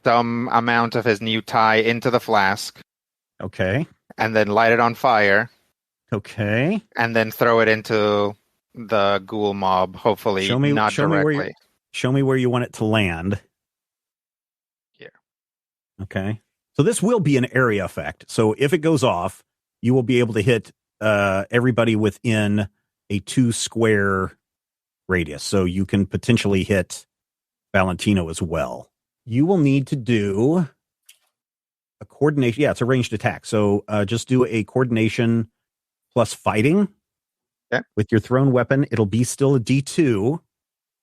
some amount of his new tie into the flask. Okay. And then light it on fire. Okay. And then throw it into the ghoul mob, hopefully not directly. Show me where you want it to land. Here. Okay. So this will be an area effect. So if it goes off, you will be able to hit everybody within a 2 square radius. So you can potentially hit Valentino as well. You will need to do a coordination. Yeah, it's a ranged attack. So just do a coordination plus fighting. Okay. With your thrown weapon. It'll be still a D2.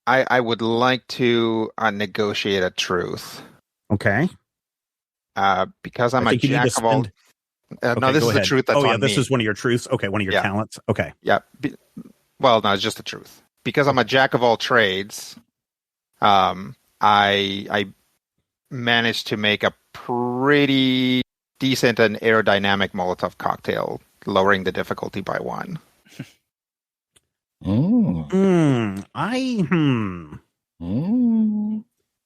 I would like to negotiate a truth. Okay. Because I'm a jack of all. No, this is the truth that's on me. This is one of your truths. Okay, one of your talents. Okay. Yeah. Well, no, it's just the truth. Because I'm a jack of all trades, I managed to make a pretty decent and aerodynamic Molotov cocktail, lowering the difficulty by 1.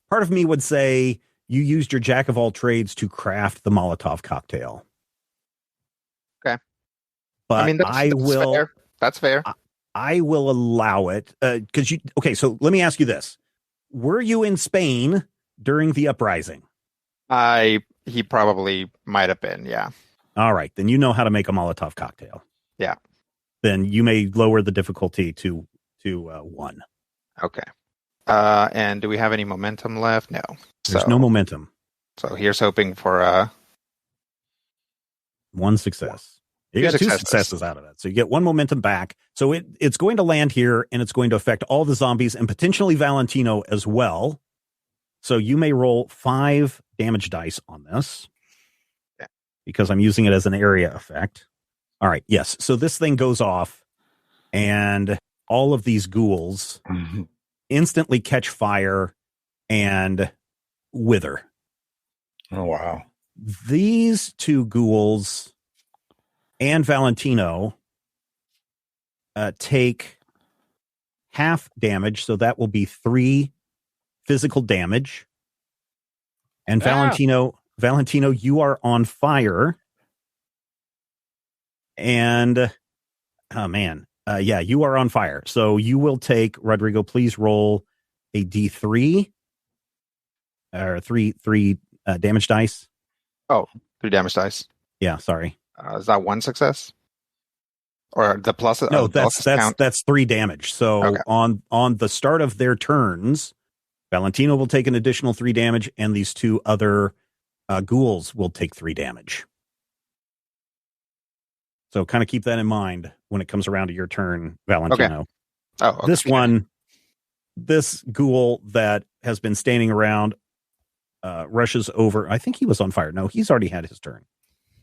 Part of me would say you used your jack of all trades to craft the Molotov cocktail. Okay. But I mean, that's fair. I will allow it because so let me ask you this. Were you in Spain during the uprising? He probably might have been, yeah. All right. Then you know how to make a Molotov cocktail. Yeah. Then you may lower the difficulty to 1. Okay. And do we have any momentum left? No. There's no momentum. So here's hoping for 1 success. You got 2 successes out of it. So you get 1 momentum back. So it's going to land here, and it's going to affect all the zombies and potentially Valentino as well. So you may roll 5 damage dice on this. Okay. Because I'm using it as an area effect. All right. Yes. So this thing goes off, and all of these ghouls instantly catch fire and wither. Oh, wow. These 2 ghouls and Valentino take half damage, so that will be 3 physical damage. And Valentino, you are on fire. And you are on fire. So you will take, Rodrigo, please roll a D3 or three damage dice. 3 damage dice. Yeah, sorry. Is that 1 success? Or the plus? No, the pluses count? that's 3 damage. So Okay. on the start of their turns, Valentino will take an additional 3 damage, and these 2 other ghouls will take 3 damage. So kind of keep that in mind when it comes around to your turn, Valentino. Okay. This ghoul that has been standing around rushes over. I think he was on fire. No, he's already had his turn.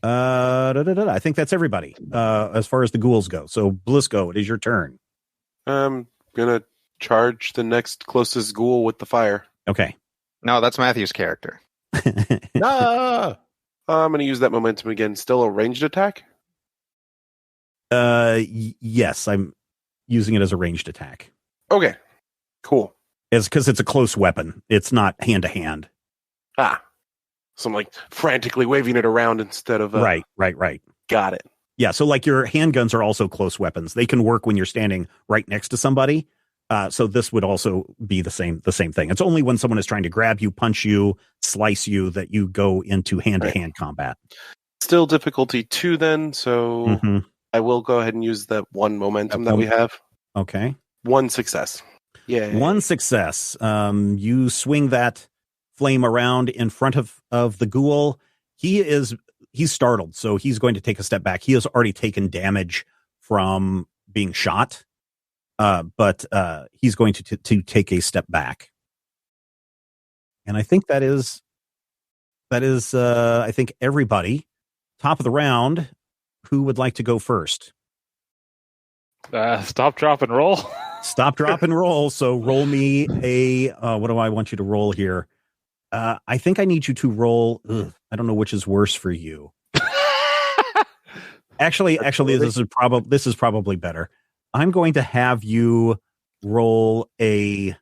I think that's everybody as far as the ghouls go. So Blisco, it is your turn. I'm gonna charge the next closest ghoul with the fire. Okay. No, that's Matthew's character. Ah! I'm gonna use that momentum again. Still a ranged attack? Yes, I'm using it as a ranged attack. Okay. Cool. It's because it's a close weapon. It's not hand to hand. So I'm like frantically waving it around instead of Right. Got it. Yeah, so like your handguns are also close weapons. They can work when you're standing right next to somebody. So this would also be the same thing. It's only when someone is trying to grab you, punch you, slice you that you go into hand-to-hand combat. Still difficulty 2 then, so Mm-hmm. I will go ahead and use that 1 momentum that we have. Okay. 1 success. Yeah. 1 success. You swing that flame around in front of the ghoul. He's startled, so he's going to take a step back. He has already taken damage from being shot, but he's going to take a step back. And I think that is I think everybody. Top of the round. Who would like to go first? Stop, drop, and roll. Stop, drop, and roll. So roll me a. What do I want you to roll here? I think I need you to roll. I don't know which is worse for you. Actually, this is probably better. I'm going to have you roll a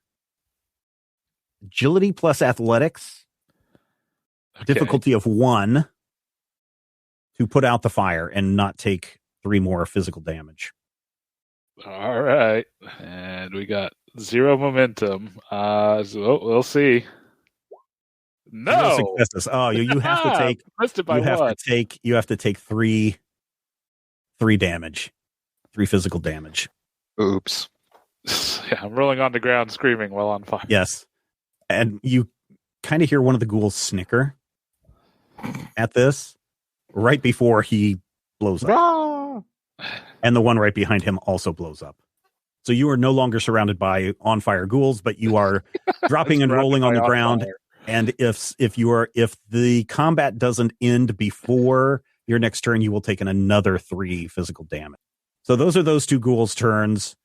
agility plus athletics, difficulty of 1, to put out the fire and not take 3 more physical damage. All right, and we got 0 momentum. So we'll see. No successes. Oh, you have to take. Missed it by You have to take 3 damage, 3 physical damage. Oops. Yeah, I'm rolling on the ground, screaming while on fire. Yes, and you kind of hear one of the ghouls snicker at this right before he blows up, and the one right behind him also blows up. So you are no longer surrounded by on fire ghouls, but you are dropping and rolling on the ground. Fire. And if the combat doesn't end before your next turn, you will take another 3 physical damage. So those are those 2 ghouls' turns.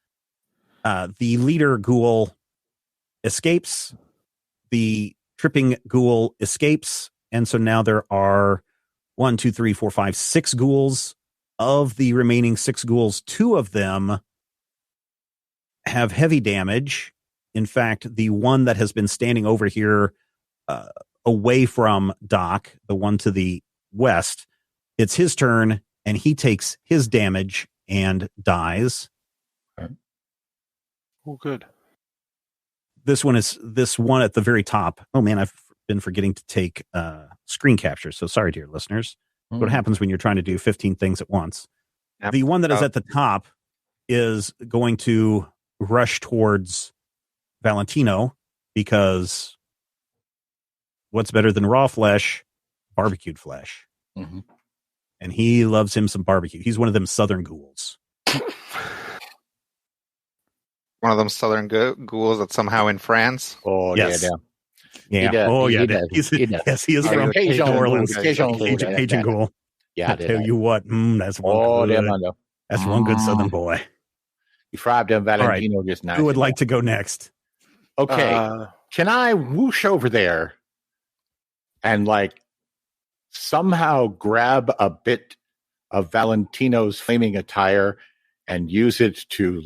The leader ghoul escapes. The tripping ghoul escapes. And so now there are 1, 2, 3, 4, 5, 6 ghouls. Of the remaining 6 ghouls, 2 of them have heavy damage. In fact, the one that has been standing over here away from Doc, the one to the west, it's his turn, and he takes his damage and dies. Oh, good. This one at the very top. Oh man, I've been forgetting to take screen capture. So sorry, dear listeners. What happens when you're trying to do 15 things at once? Yep. The one that is at the top is going to rush towards Valentino because what's better than raw flesh? Barbecued flesh. Mm-hmm. And he loves him some barbecue. He's one of them southern ghouls. One of them southern ghouls that's somehow in France. Oh, yes. Yeah. Yes, he is from New Orleans. Cajun ghoul. Yeah, I tell you what, that's one that's one good southern boy. You fried them Valentino just now. Who would like to go next? Okay. Can I whoosh over there and somehow grab a bit of Valentino's flaming attire and use it to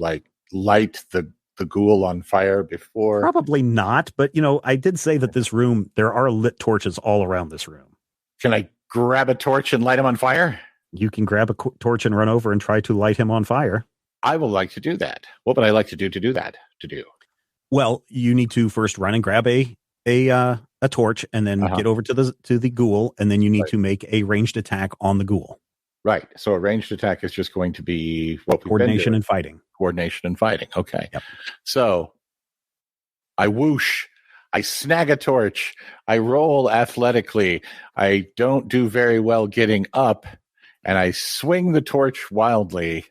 light the ghoul on fire before? Probably not, but I did say that this room, there are lit torches all around this room. Can I grab a torch and light him on fire? You can grab a torch and run over and try to light him on fire. I would like to do that. What would I like to do that? Well, you need to first run and grab a torch, and then get over to the ghoul, and then you need to make a ranged attack on the ghoul. Right. So a ranged attack is just going to be what coordination and fighting. Coordination and fighting. Okay. Yep. So I whoosh. I snag a torch. I roll athletically. I don't do very well getting up, and I swing the torch wildly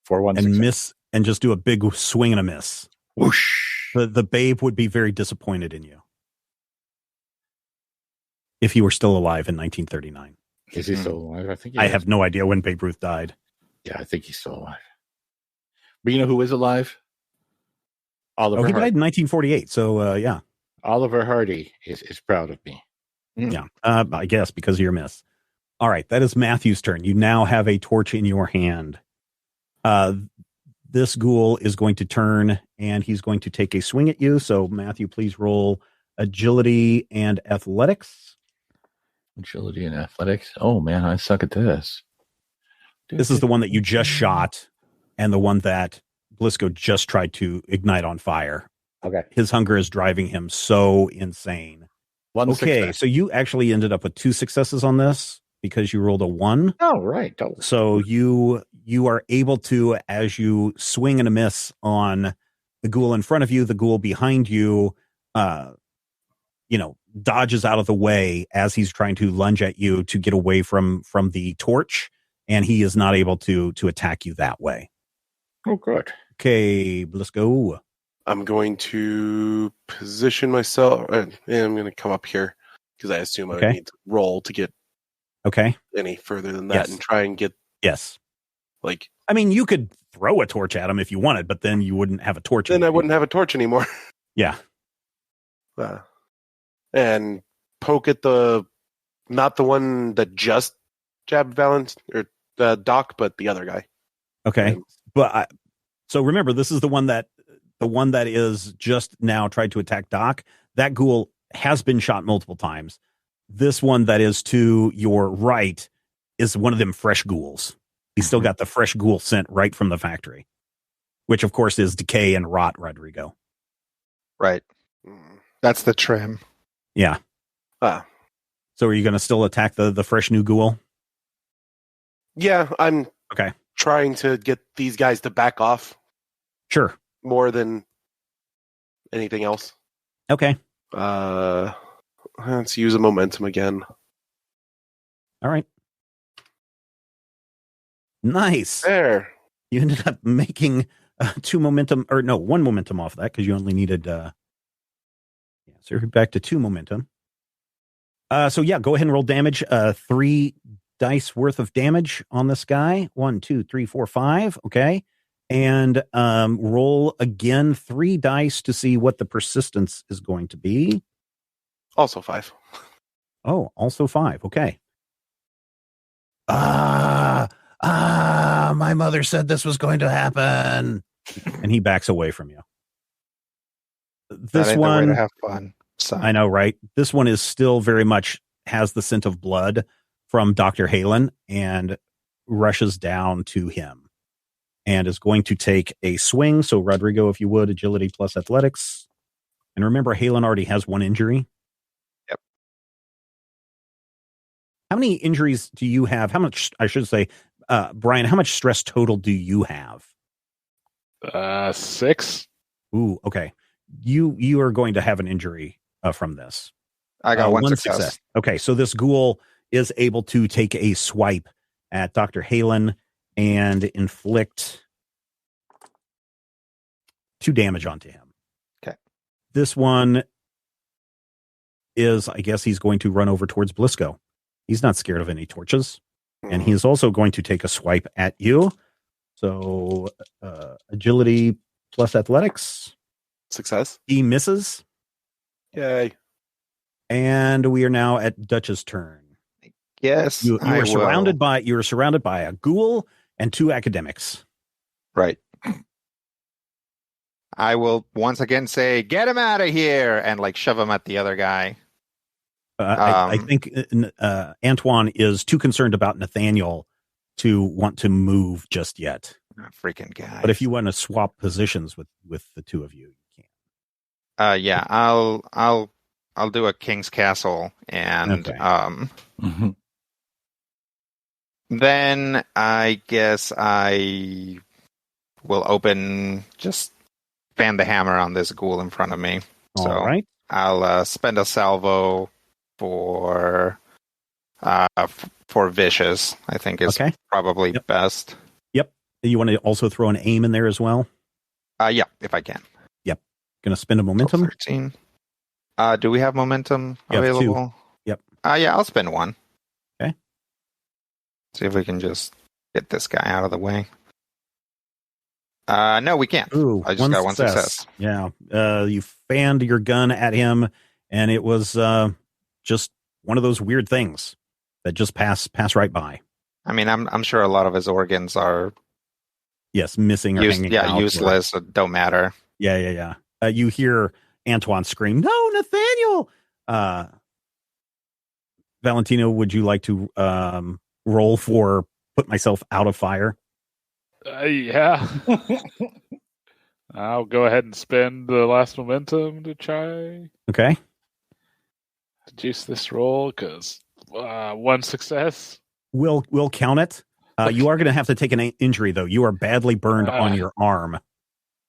for one and success. Miss, and just do a big swing and a miss. Whoosh. The babe would be very disappointed in you if he were still alive in 1939. Is he still alive? I think I have no idea when Babe Ruth died. Yeah, I think he's still alive. But you know who is alive? Oliver he Hardy. died in 1948. So, yeah. Oliver Hardy is proud of me. Yeah, I guess because of your miss. All right, that is Matthew's turn. You now have a torch in your hand. This ghoul is going to turn, and he's going to take a swing at you. So, Matthew, please roll agility and athletics. Agility and athletics. Oh, man, I suck at this. This is the one that you just shot, and the one that Blisco just tried to ignite on fire. Okay. His hunger is driving him so insane. One success. So you actually ended up with 2 successes on this because you rolled a 1. Oh, right. So you are able to, as you swing and a miss on the ghoul in front of you, the ghoul behind you, dodges out of the way as he's trying to lunge at you to get away from the torch, and he is not able to attack you that way. Oh, good. Okay, let's go. I'm going to position myself, and I'm going to come up here because I assume I would need to roll to get any further than that and try and get I mean, you could throw a torch at him if you wanted, but then you wouldn't have a torch. Then I wouldn't have a torch anymore. Yeah. And poke at not the one that just jabbed Doc, but the other guy. Okay. But so remember, this is the one that is just now tried to attack Doc. That ghoul has been shot multiple times. This one that is to your right is one of them fresh ghouls. He's still got the fresh ghoul scent right from the factory, which of course is decay and rot, Rodrigo. Right. That's the trim. Yeah. So are you going to still attack the fresh new ghoul? Yeah, I'm okay. Trying to get these guys to back off. Sure. More than anything else. Okay. Let's use a momentum again. All right. Nice. There. You ended up making 1 momentum off that because you only needed. So you're back to 2 momentum. So yeah, go ahead and roll damage. 3 dice worth of damage on this guy. 1, 2, 3, 4, 5. Okay. And roll again 3 dice to see what the persistence is going to be. Also 5. Oh, also 5. Okay. My mother said this was going to happen. And he backs away from you. This one, the way to have fun. Son. I know, right? This one is still very much has the scent of blood from Dr. Halen and rushes down to him and is going to take a swing. So Rodrigo, if you would, agility plus athletics. And remember, Halen already has 1 injury. Yep. How many injuries do you have? How much, I should say, Brian, how much stress total do you have? 6. Ooh, okay. You are going to have an injury from this. I got 1 success. Okay, so this ghoul is able to take a swipe at Dr. Halen and inflict 2 damage onto him. Okay. This one is, I guess he's going to run over towards Blisco. He's not scared of any torches. And he is also going to take a swipe at you. So agility plus athletics. Success. He misses. Yay. And we are now at Dutch's turn. Yes. You are surrounded by a ghoul and 2 academics. Right. I will once again say, "Get him out of here," and shove him at the other guy. I think Antoine is too concerned about Nathaniel to want to move just yet. Freaking guy. But if you want to swap positions with the 2 of you, you can. Yeah, I'll do a King's Castle, and then I guess I will just fan the hammer on this ghoul in front of me. So all right. I'll spend a salvo for vicious. I think is probably best. Yep. You want to also throw an aim in there as well? Yeah, if I can. Yep. Going to spend a momentum. 13. Do we have momentum available? 2. Yep. Yeah, I'll spend 1. Okay. See if we can just get this guy out of the way. No, we can't. Ooh, I just got 1 success. Yeah. You fanned your gun at him, and it was just one of those weird things that just pass right by. I mean, I'm sure a lot of his organs are missing or hanging out. Useless. Or don't matter. Yeah. You hear Antoine scream, "No, Nathaniel!" Valentino, would you like to roll for put myself out of fire? Yeah. I'll go ahead and spend the last momentum to try. Okay. To juice this roll, because 1 success. We'll count it. You are going to have to take an injury, though. You are badly burned on your arm.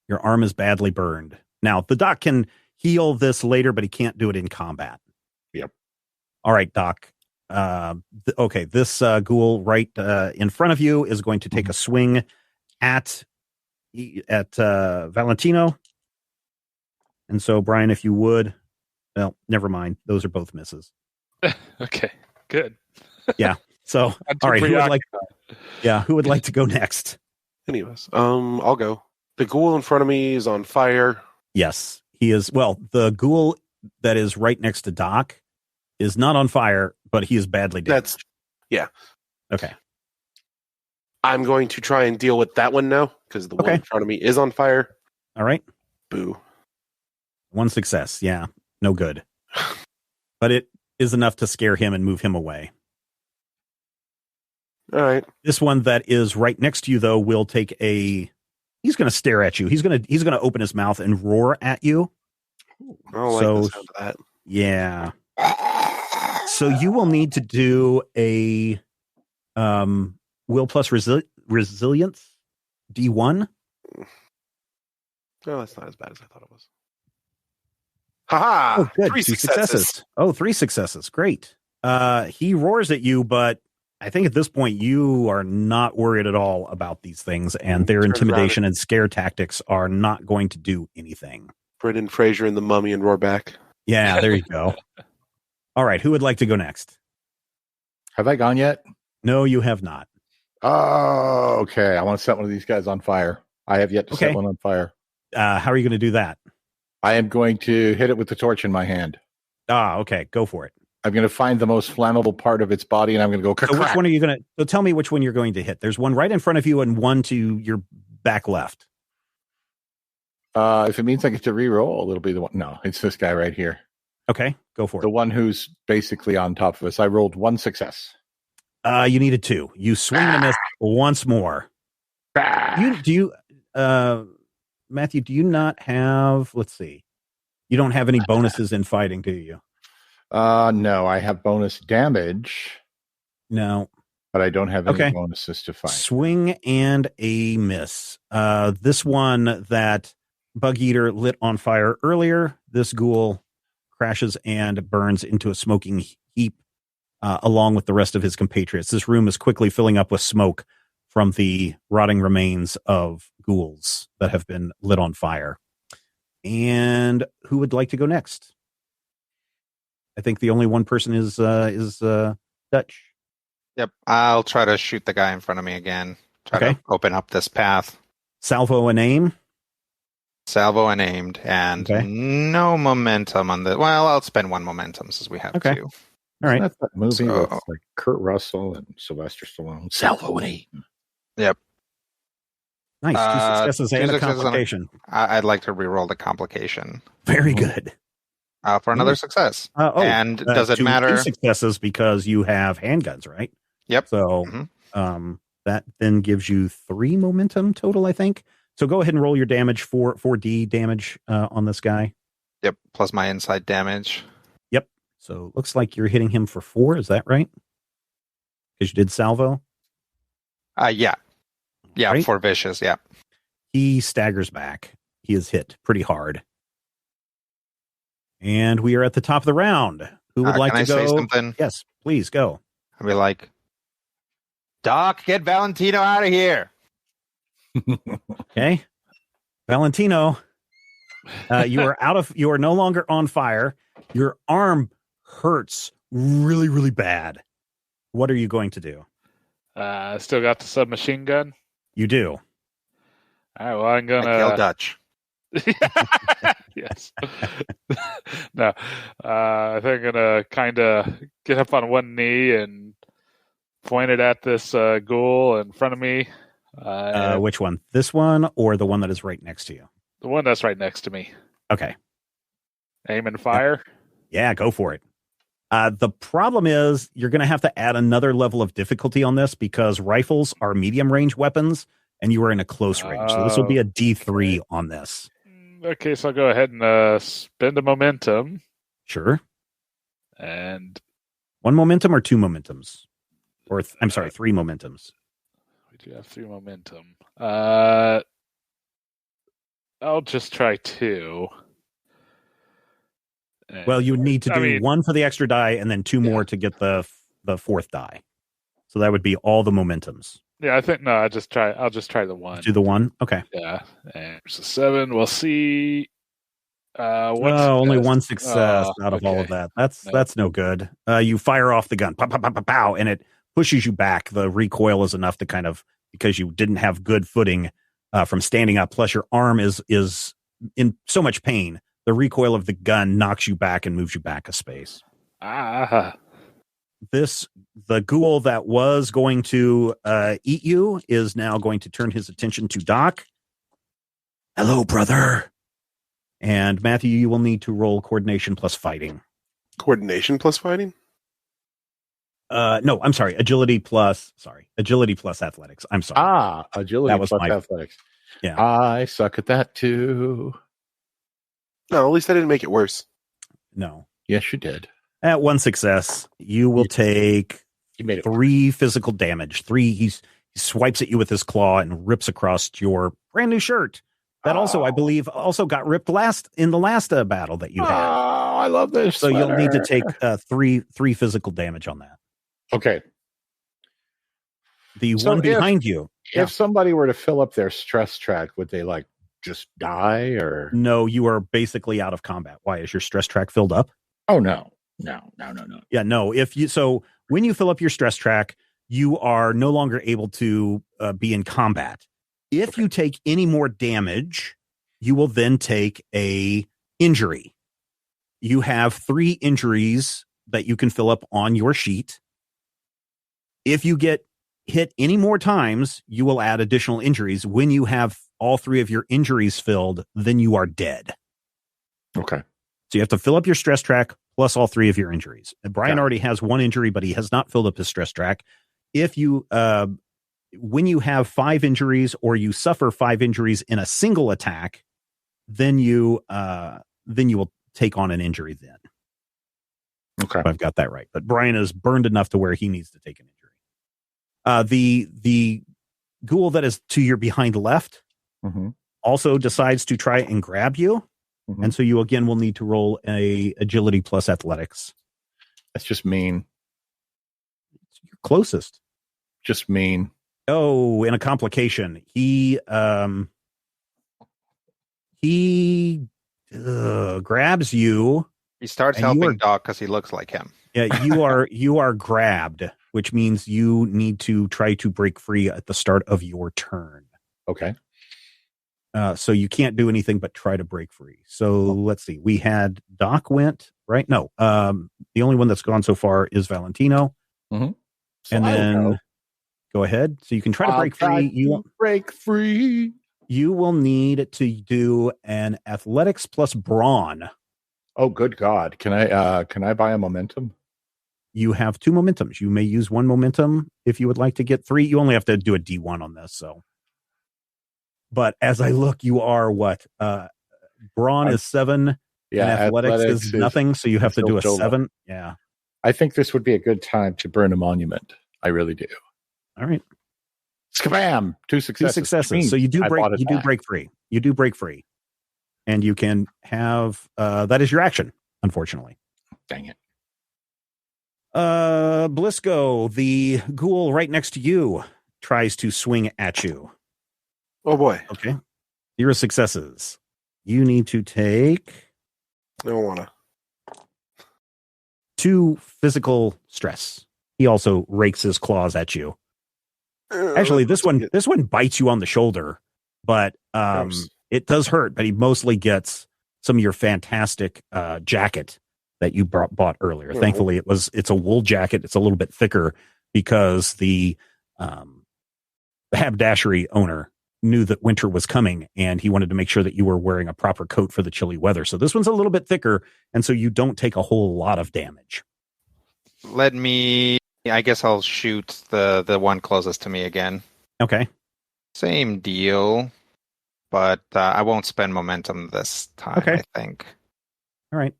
Your arm is badly burned. Now, the doc can heal this later, but he can't do it in combat. Yep. All right, Doc. Okay, this ghoul right in front of you is going to take a swing at Valentino. And so, Brian, if you would, well, never mind. Those are both misses. Okay, good. Yeah. So, all right, who would like to go next? Anyways, I'll go. The ghoul in front of me is on fire. Yes, he is. Well, the ghoul that is right next to Doc is not on fire, but he is badly damaged. Okay. I'm going to try and deal with that one now, because the one in front of me is on fire. All right. Boo. 1 success. Yeah, no good. But it is enough to scare him and move him away. All right. This one that is right next to you, though, will take he's going to stare at you. He's going to open his mouth and roar at you. I don't like the sound of that. Yeah. So you will need to do a will plus resilience D1. No, that's not as bad as I thought it was. Haha! Oh, good. 3 successes. Oh, 3 successes. Great. He roars at you, but I think at this point you are not worried at all about these things, and their intimidation and scare tactics are not going to do anything. Brendan Fraser and the Mummy and roar back. Yeah, there you go. All right, who would like to go next? Have I gone yet? No, you have not. Oh, okay. I want to set one of these guys on fire. I have yet to set one on fire. How are you going to do that? I am going to hit it with the torch in my hand. Okay. Go for it. I'm going to find the most flammable part of its body, and I'm going to go. So which one are you going to? So tell me which one you're going to hit. There's one right in front of you and one to your back left. If it means I get to re-roll, it'll be the one. No, it's this guy right here. Okay, go for it. The one who's basically on top of us. I rolled 1 success. You needed 2. You swing and a miss once more. Matthew, do you not have, let's see, you don't have any bonuses in fighting, do you? No, I have bonus damage. No. But I don't have any bonuses to fight. Swing and a miss. This one that Bug Eater lit on fire earlier, this ghoul crashes and burns into a smoking heap along with the rest of his compatriots. This room is quickly filling up with smoke from the rotting remains of ghouls that have been lit on fire. And who would like to go next? I think the only one person is Dutch. Yep, I'll try to shoot the guy in front of me again. Try to open up this path. Salvo and aim? Salvo and aimed, and no momentum on the. Well, I'll spend 1 momentum since we have 2. All right. That's that movie with like Kurt Russell and Sylvester Stallone. Salvo and aim. Yep. Nice. 2 successes and a complication. I'd like to re-roll the complication. Very good. For another success. And does it matter? 2 successes because you have handguns, right? Yep. So that then gives you 3 momentum total, I think. So go ahead and roll your damage for 4D damage on this guy. Yep, plus my inside damage. Yep. So it looks like you're hitting him for 4. Is that right? Because you did salvo? Yeah. Yeah, right? 4 vicious, yeah. He staggers back. He is hit pretty hard. And we are at the top of the round. Who would like to go? Can I say something? Yes, please go. I'll be like, Doc, get Valentino out of here. Okay. Valentino, you are no longer on fire. Your arm hurts really, really bad. What are you going to do? Still got the submachine gun? You do. All right, well, I'm going to... kill Dutch. Yes. No. I think I'm going to kind of get up on one knee and point it at this ghoul in front of me. Which one? This one or the one that is right next to you? The one that's right next to me. Okay. Aim and fire? Yeah, go for it. The problem is you're going to have to add another level of difficulty on this because rifles are medium range weapons and you are in a close range. So this will be a D3 on this. Okay, so I'll go ahead and spend a momentum. Sure. And 1 momentum or 2 momentums? Or I'm sorry, 3 momentums. We do have 3 momentum. I'll just try 2. Well, you would need to do 1 for the extra die and then 2 more to get the 4th die. So that would be all the momentums. Yeah, I think I'll just try the 1. Do the 1? Okay. Yeah. And there's a 7. We'll see. Only 1 success out of all of that. That's no good. You fire off the gun, pow, pow, pow, pow, pow, and it pushes you back. The recoil is enough to kind of, because you didn't have good footing from standing up. Plus, your arm is in so much pain. The recoil of the gun knocks you back and moves you back a space. The ghoul that was going to eat you is now going to turn his attention to Doc. Hello, brother. And Matthew, you will need to roll coordination plus fighting. Coordination plus fighting? No, I'm sorry. Agility plus athletics. I'm sorry. Agility plus athletics. Yeah. I suck at that too. No, at least I didn't make it worse. No. Yes, you did. At 1 success, you will take 3 physical damage. 3, he swipes at you with his claw and rips across your brand new shirt. That also, I believe, got ripped in the last battle that you had. Oh, I love this. So you'll need to take 3 physical damage on that. Okay. The one behind you. If somebody were to fill up their stress track, would they just die or? No, you are basically out of combat. Why? Is your stress track filled up? Oh, no. Yeah, no. When you fill up your stress track, you are no longer able to be in combat. If you take any more damage, you will then take a injury. You have 3 injuries that you can fill up on your sheet. If you get hit any more times, you will add additional injuries. When you have all 3 of your injuries filled, then you are dead. Okay. So you have to fill up your stress track plus all 3 of your injuries. And Brian already has 1 injury, but he has not filled up his stress track. If you, when you have 5 injuries or you suffer 5 injuries in a single attack, then you will take on an injury then. Okay. If I've got that right. But Brian is burned enough to where he needs to take an injury. The ghoul that is to your behind left also decides to try and grab you. Mm-hmm. And so you again will need to roll a agility plus athletics. That's just mean. You're closest. Just mean. Oh, in a complication. He grabs you. He starts helping Doc because he looks like him. Yeah, you are grabbed, which means you need to try to break free at the start of your turn. Okay. So you can't do anything but try to break free. So let's see. We had Doc went, right? No. The only one that's gone so far is Valentino. Mm-hmm. So and then go ahead. So you can try to break free. Break free. You will need to do an athletics plus brawn. Oh, good God. Can I buy a momentum? You have 2 momentums. You may use 1 momentum if you would like to get 3. You only have to do a D1 on this, so. But as I look, you are what? Brawn is 7. Yeah, and athletics is nothing, so you have to do a 7. Yeah. I think this would be a good time to burn a monument. I really do. All right. Skabam! 2 successes. 2 successes. So you do break free. You do break free. And you can have that is your action, unfortunately. Dang it. Blisco, the ghoul right next to you, tries to swing at you. Oh boy. Okay. 0 successes. You need to take I don't wanna. 2 physical stress. He also rakes his claws at you. Actually, this one bites you on the shoulder, but it does hurt, but he mostly gets some of your fantastic jacket that you bought earlier. Mm-hmm. Thankfully, it's a wool jacket. It's a little bit thicker because the haberdashery owner knew that winter was coming, and he wanted to make sure that you were wearing a proper coat for the chilly weather. So this one's a little bit thicker, and so you don't take a whole lot of damage. I guess I'll shoot the one closest to me again. Okay. Same deal, but I won't spend momentum this time, okay. I think. All right.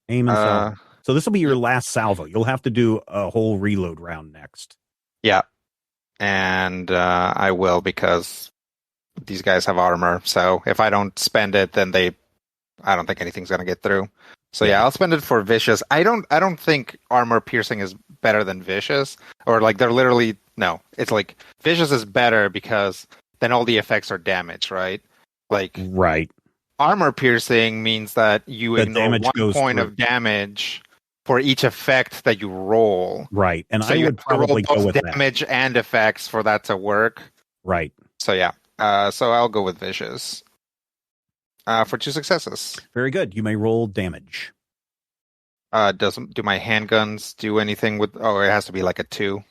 Aim and salvo. So this will be your last salvo. You'll have to do a whole reload round next. Yeah. And I will, because these guys have armor. So if I don't spend it, then I don't think anything's going to get through. So yeah, I'll spend it for vicious. I don't think armor piercing is better than vicious, or like they're literally no. It's like vicious is better because then all the effects are damage, right? Like right. Armor piercing means that you ignore 1 point of damage for each effect that you roll. Right, and so I would probably go with damage and effects for that to work. Right. So yeah, so I'll go with vicious. For 2 successes. Very good. You may roll damage. Do my handguns do anything with? Oh, it has to be like a 2.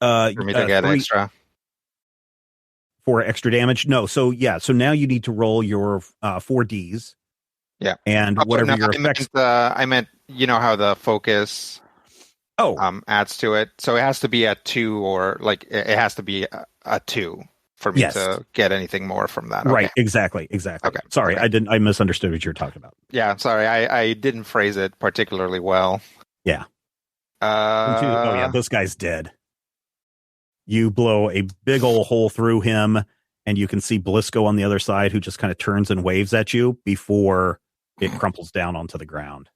For me to get 3, extra. For extra damage? No. So yeah. So now you need to roll your 4Ds. Yeah. And whatever your effects. I meant you know how the focus. Adds to it. So it has to be a 2, or like it has to be a 2. For me to get anything more from that. Okay. Right, exactly. Okay. Sorry, okay. I misunderstood what you're talking about. Yeah, sorry, I didn't phrase it particularly well. Yeah. This guy's dead. You blow a big old hole through him, and you can see Blisco on the other side, who just kind of turns and waves at you before it crumples down onto the ground.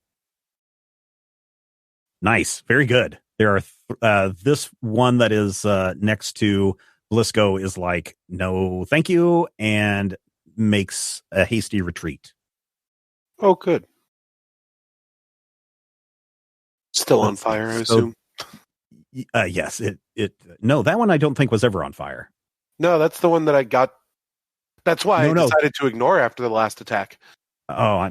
Nice. Very good. There are this one that is next to Blisco is like, no, thank you, and makes a hasty retreat. Oh, good. Still on fire, I assume. Yes, no, that one I don't think was ever on fire. No, that's the one that I got. That's why I decided to ignore after the last attack. Oh,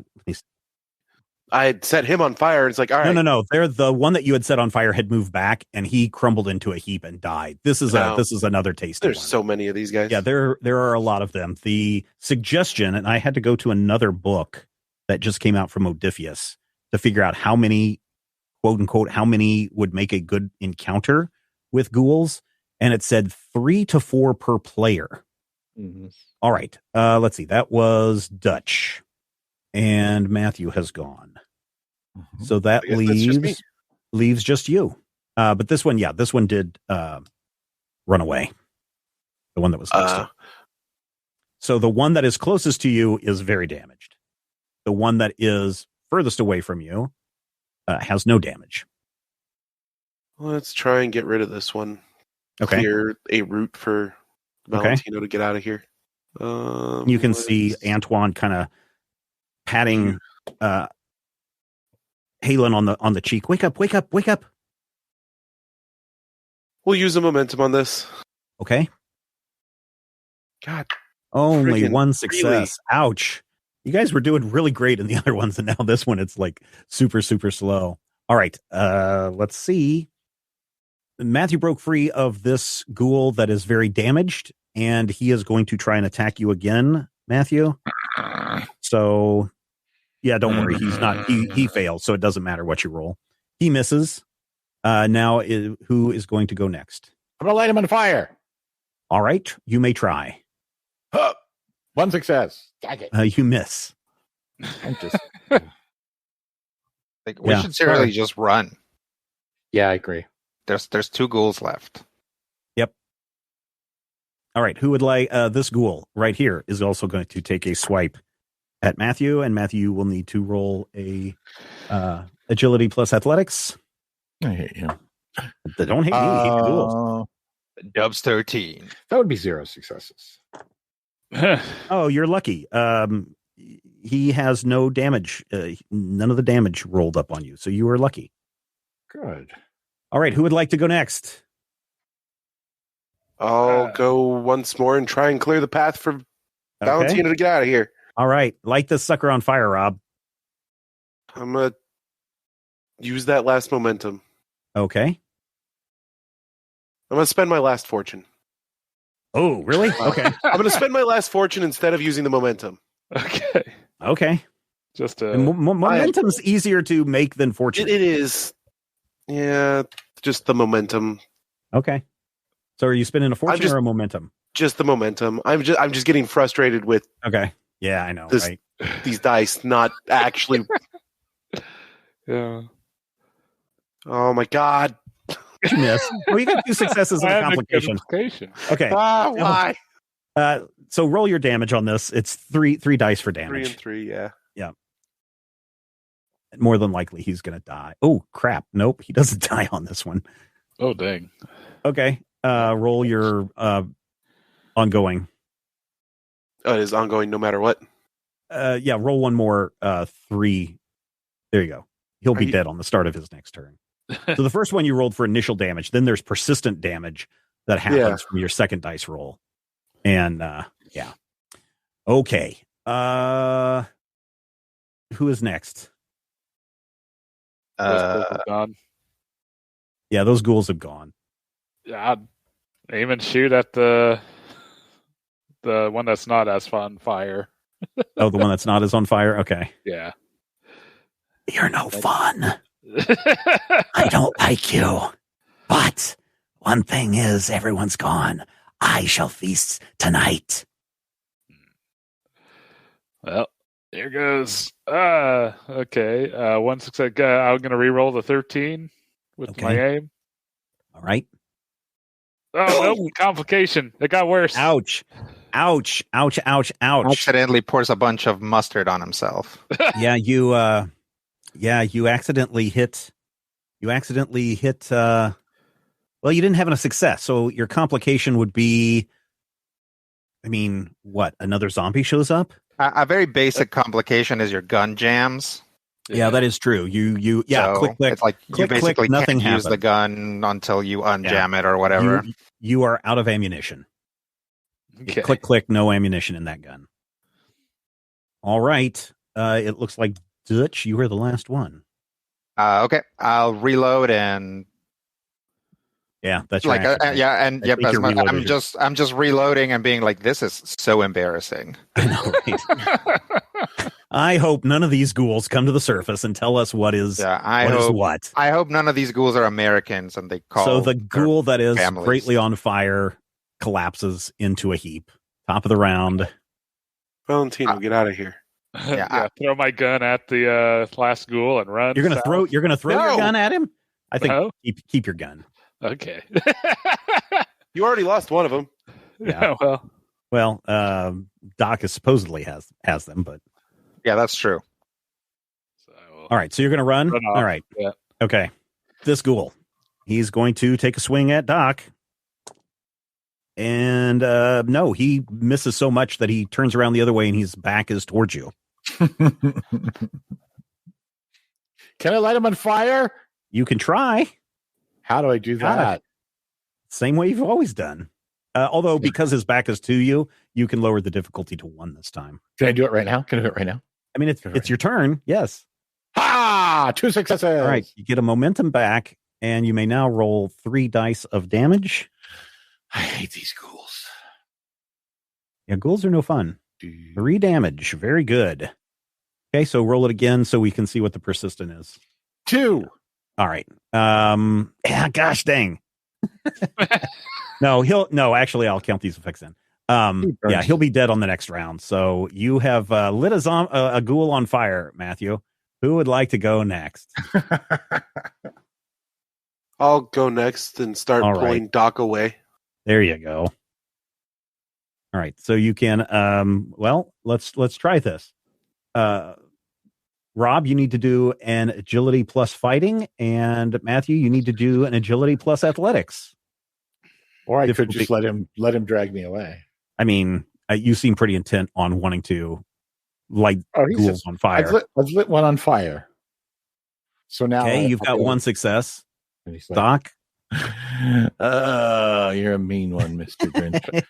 I had set him on fire. It's like, all right. No. They're the one that you had set on fire had moved back, and he crumbled into a heap and died. This is another tasty There's one. so many of these guys. Yeah, there are a lot of them. The suggestion, and I had to go to another book that just came out from Odysseus to figure out how many, quote unquote, how many would make a good encounter with ghouls, and it said 3 to 4 per player. Mm-hmm. All right, let's see. That was Dutch, and Matthew has gone. Mm-hmm. So that leaves just you. But this one did run away. The one that was next to. So the one that is closest to you is very damaged. The one that is furthest away from you has no damage. Let's try and get rid of this one. Okay. Clear a route for Valentino to get out of here. You can see Antoine kind of patting Halen on the cheek. Wake up. We'll use the momentum on this. Okay. God. Only 1 success. Really? Ouch. You guys were doing really great in the other ones, and now this one, it's like super, super slow. All right. Let's see. Matthew broke free of this ghoul that is very damaged, and he is going to try and attack you again, Matthew. So, yeah, don't worry. He's not. He fails, so it doesn't matter what you roll. He misses. Now, who is going to go next? I'm going to light him on fire. All right. You may try. One success. Dang it. You miss. I'm just. We should seriously just run. Yeah, I agree. There's 2 ghouls left. Yep. All right. Who would like this ghoul right here is also going to take a swipe at Matthew, and Matthew will need to roll a agility plus athletics. I hate you. Don't hate me. Hate the ghouls. Dubs 13. That would be 0 successes. Oh, you're lucky. He has no damage. None of the damage rolled up on you, so you were lucky. Good. All right. Who would like to go next? I'll go once more and try and clear the path for Valentina to get out of here. All right. Light this sucker on fire, Rob. I'm going to use that last momentum. Okay. I'm going to spend my last fortune. Oh, really? Okay. I'm going to spend my last fortune instead of using the momentum. Okay. Just momentum's easier to make than fortune. It is. Yeah, just the momentum. Okay. So are you spending a fortune or a momentum? Just the momentum. I'm just getting frustrated with. Okay. Yeah, I know. Right? These dice not actually. Yeah. Oh my God. You miss. Well, you got 2 successes and a complication. Okay. Why? So roll your damage on this. It's 3 dice for damage. 3 and 3, yeah. Yeah. More than likely he's going to die. Oh, crap. Nope. He doesn't die on this one. Oh, dang. Okay. Roll your ongoing. Oh, it is ongoing no matter what? Yeah, roll one more 3. There you go. He'll be dead on the start of his next turn. So the first one you rolled for initial damage. Then there's persistent damage that happens from your second dice roll. And yeah. Okay. Who is next? Gone. Yeah, those ghouls have gone. Yeah, I'd aim and shoot at the one that's not as on fire. Oh, the one that's not as on fire? Okay. Yeah. You're no fun. I don't like you. But one thing is, everyone's gone. I shall feast tonight. Well, here goes. Okay. One success. I'm going to re-roll the 13 with my aim. All right. Oh, no. Complication. It got worse. Ouch. Ouch. Ouch. Ouch. Ouch. Accidentally pours a bunch of mustard on himself. Yeah, you accidentally hit. Well, you didn't have a success, so your complication would be. I mean, what? Another zombie shows up? A very basic complication is your gun jams. Yeah, that is true. So click. It's like click, you basically click, can't use the gun until you unjam it or whatever. You are out of ammunition. Okay. Click, click, no ammunition in that gun. All right. It looks like Dutch, you were the last one. Okay, I'll reload and. Yeah, that's like I'm just reloading and being like, this is so embarrassing. I know, right? I hope none of these ghouls come to the surface and tell us what is I hope none of these ghouls are Americans and they call. So the ghoul that is families. Greatly on fire collapses into a heap. Top of the round. Valentino, get out of here. Throw my gun at the last ghoul and run. You're gonna throw your gun at him? I think keep your gun. Okay. You already lost one of them. Yeah. Well, Doc supposedly has them, but yeah, that's true. All right, so you're gonna run? All right. Yeah. Okay. This ghoul, he's going to take a swing at Doc, and no, he misses so much that he turns around the other way, and his back is towards you. Can I light him on fire? You can try. How do I do that? Same way you've always done. Although because his back is to you, you can lower the difficulty to 1 this time. Can I do it right now? I mean, it's your turn. Yes. 2 successes. All right. You get a momentum back, and you may now roll 3 dice of damage. I hate these ghouls. Yeah, ghouls are no fun. 3 damage. Very good. Okay, so roll it again so we can see what the persistent is. 2. All right. Yeah, gosh dang. No, actually I'll count these effects in. Yeah, he'll be dead on the next round. So you have lit a ghoul on fire, Matthew. Who would like to go next? I'll go next and start pulling Doc away. There you go. All right, so you can. Let's try this. Rob, you need to do an agility plus fighting, and Matthew, you need to do an agility plus athletics. Or I could just let him drag me away. I mean, you seem pretty intent on wanting to light ghouls on fire. I've lit one on fire. So now, you've got one success. Doc, you're a mean one, Mr. Grinch.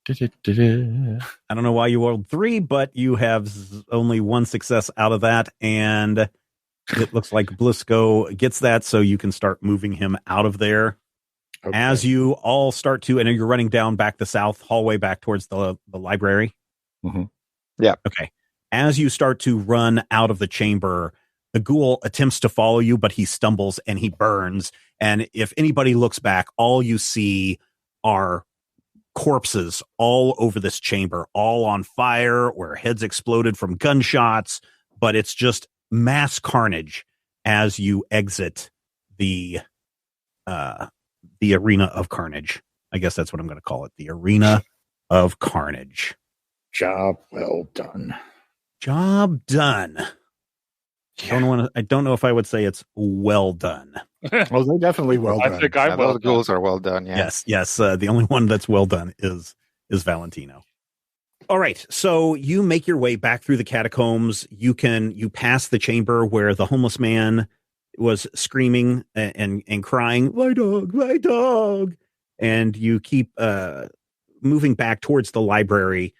I don't know why you rolled 3, but you have only one success out of that, and it looks like Blisco gets that, so you can start moving him out of there. Okay. As you all start to, and you're running down back the south hallway back towards the library. Mm-hmm. Yeah. Okay. As you start to run out of the chamber, the ghoul attempts to follow you, but he stumbles and he burns. And if anybody looks back, all you see are corpses all over this chamber, all on fire, where heads exploded from gunshots. But it's just mass carnage as you exit the arena of carnage. I guess that's what I'm going to call it. The arena of carnage. Job well done. Job done. Yeah. I don't know if I would say it's well done. Well, they're definitely well done. I think those ghouls are well done. Yeah. Yes. The only one that's well done is Valentino. All right. So you make your way back through the catacombs. You pass the chamber where the homeless man was screaming and crying, my dog. And you keep moving back towards the library.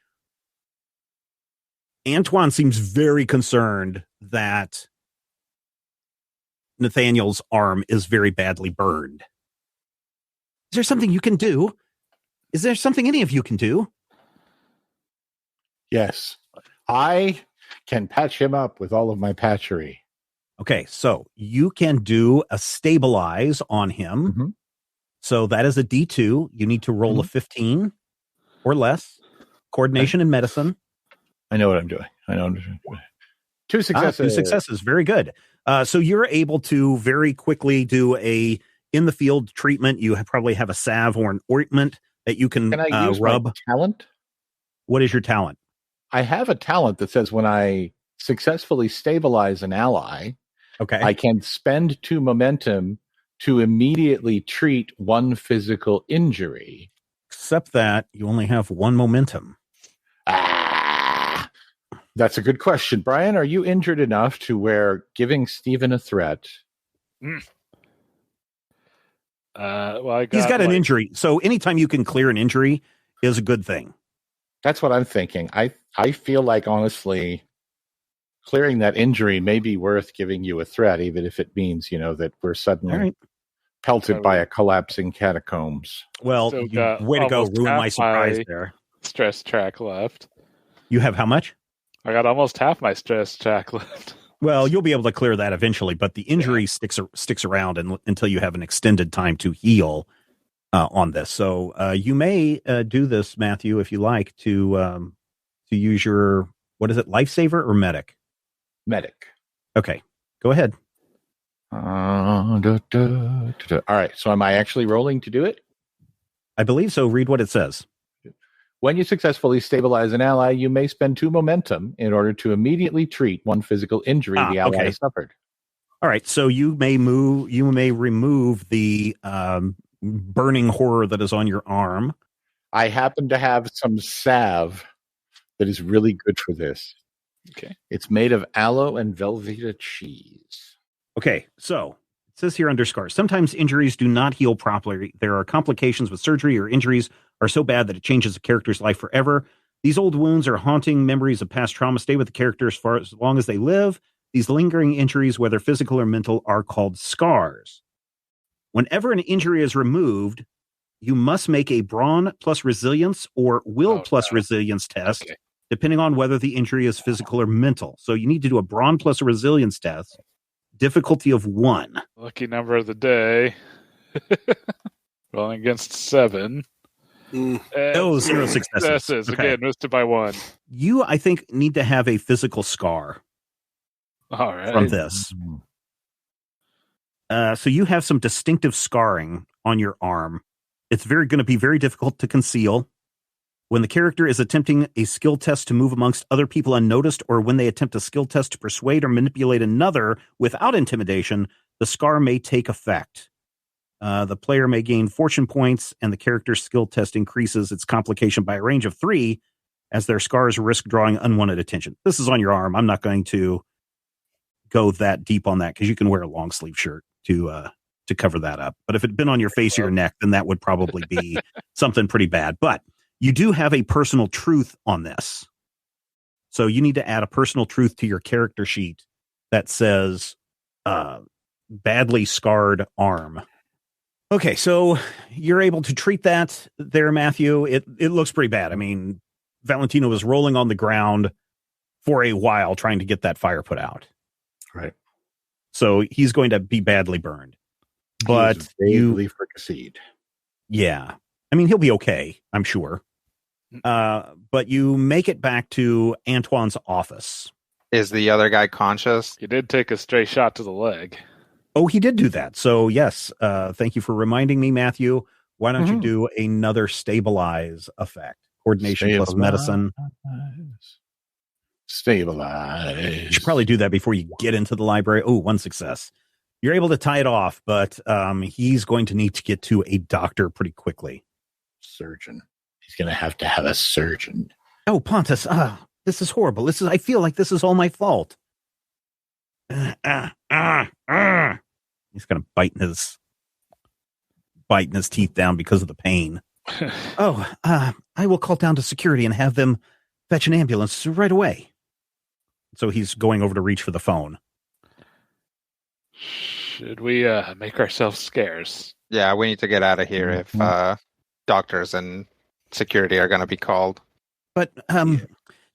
Antoine seems very concerned that Nathaniel's arm is very badly burned. Is there something you can do? Is there something any of you can do? Yes. I can patch him up with all of my patchery. Okay, so you can do a stabilize on him. Mm-hmm. So that is a D2. You need to roll a 15 or less. Coordination and medicine. I know what I'm doing. 2 successes. 2 successes. Very good. So you're able to very quickly do a in the field treatment. You probably have a salve or an ointment that you can I use rub. My talent? What is your talent? I have a talent that says when I successfully stabilize an ally, I can spend 2 momentum to immediately treat 1 physical injury. Except that you only have 1 momentum. That's a good question. Brian, are you injured enough to where giving Steven a threat? He's got an injury. So anytime you can clear an injury is a good thing. That's what I'm thinking. I feel like, honestly, clearing that injury may be worth giving you a threat, even if it means, that we're suddenly pelted by a collapsing catacombs. Well, way to go. Ruin my surprise there. Stress track left. You have how much? I got almost half my stress track left. Well, you'll be able to clear that eventually, but the injury sticks around until you have an extended time to heal on this. So you may do this, Matthew, if you like, to use your, what is it, lifesaver or medic? Medic. Okay, go ahead. All right, so am I actually rolling to do it? I believe so. Read what it says. When you successfully stabilize an ally, you may spend 2 momentum in order to immediately treat 1 physical injury the ally has suffered. All right, so you may remove the burning horror that is on your arm. I happen to have some salve that is really good for this. Okay. It's made of aloe and Velveeta cheese. Okay, so it says here under scars, sometimes injuries do not heal properly. There are complications with surgery, or injuries are so bad that it changes a character's life forever. These old wounds are haunting memories of past trauma, stay with the character as long as they live. These lingering injuries, whether physical or mental, are called scars. Whenever an injury is removed, you must make a brawn plus resilience or will plus resilience test, depending on whether the injury is physical or mental. So you need to do a brawn plus a resilience test, difficulty of 1. Lucky number of the day. Rolling against 7. Oh, 0 successes. Okay. Again, missed it by 1. You, I think, need to have a physical scar. All right. From this. So you have some distinctive scarring on your arm. It's going to be very difficult to conceal. When the character is attempting a skill test to move amongst other people unnoticed, or when they attempt a skill test to persuade or manipulate another without intimidation, the scar may take effect. The player may gain fortune points, and the character's skill test increases its complication by a range of 3, as their scars risk drawing unwanted attention. This is on your arm. I'm not going to go that deep on that because you can wear a long sleeve shirt to cover that up. But if it had been on your face or your neck, then that would probably be something pretty bad. But you do have a personal truth on this. So you need to add a personal truth to your character sheet that says badly scarred arm. Okay, so you're able to treat that there, Matthew. It looks pretty bad. I mean, Valentino was rolling on the ground for a while trying to get that fire put out. Right. So he's going to be badly burned. But you fricasseed. Yeah. I mean, he'll be okay, I'm sure. But you make it back to Antoine's office. Is the other guy conscious? He did take a stray shot to the leg. Oh, he did do that. So, yes. Thank you for reminding me, Matthew. Why don't you do another stabilize effect? Coordination plus medicine. Stabilize. You should probably do that before you get into the library. Oh, 1 success. You're able to tie it off, but he's going to need to get to a doctor pretty quickly. Surgeon. He's going to have a surgeon. Oh, Pontus, this is horrible. I feel like this is all my fault. He's going to bite his teeth down because of the pain. I will call down to security and have them fetch an ambulance right away. So he's going over to reach for the phone. Should we make ourselves scarce? Yeah, we need to get out of here if doctors and security are going to be called. But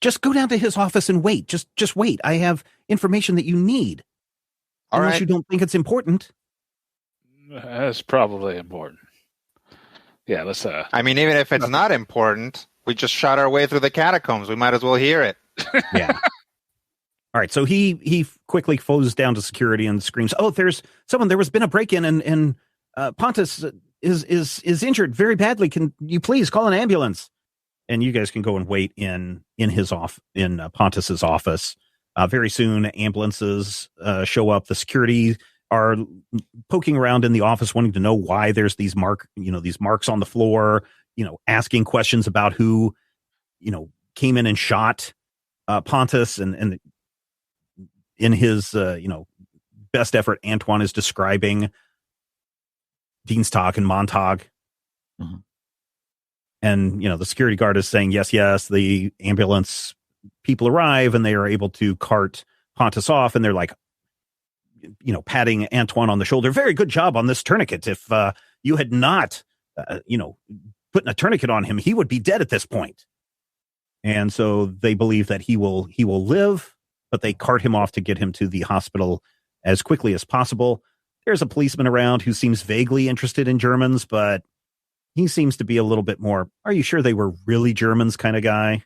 just go down to his office and wait. Just wait. I have information that you need. Unless you don't think it's important. It's probably important. Yeah, let's... I mean, even if it's not important, we just shot our way through the catacombs. We might as well hear it. Yeah. All right, so he quickly flows down to security and screams, "Oh, there's someone! There was been a break-in, and Pontus is injured very badly. Can you please call an ambulance?" And you guys can go and wait in Pontus's office. Very soon, ambulances show up. The security are poking around in the office, wanting to know why there's these marks on the floor. Asking questions about who came in and shot Pontus, and in his best effort, Antoine is describing Dienstag and Montag. Mm-hmm. And the security guard is saying yes, the ambulance people arrive and they are able to cart Pontus off, and they're like patting Antoine on the shoulder. Very good job on this tourniquet. If you had not putting a tourniquet on him, he would be dead at this point. And so they believe that he will live, but they cart him off to get him to the hospital as quickly as possible. There's a policeman around who seems vaguely interested in Germans, but he seems to be a little bit more, are you sure they were really Germans kind of guy?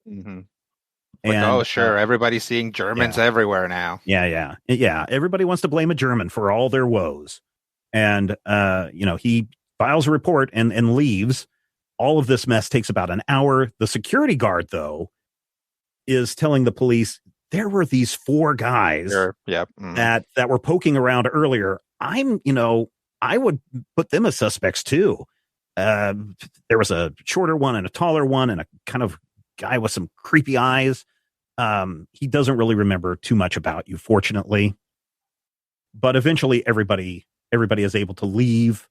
Mm-hmm. And, sure. Everybody's seeing Germans everywhere now. Yeah. Everybody wants to blame a German for all their woes. And, he files a report and leaves. All of this mess takes about an hour. The security guard, though, is telling the police there were these 4 guys that were poking around earlier. I would put them as suspects too. There was a shorter one and a taller one and a kind of guy with some creepy eyes. He doesn't really remember too much about you, fortunately. But eventually everybody is able to leave.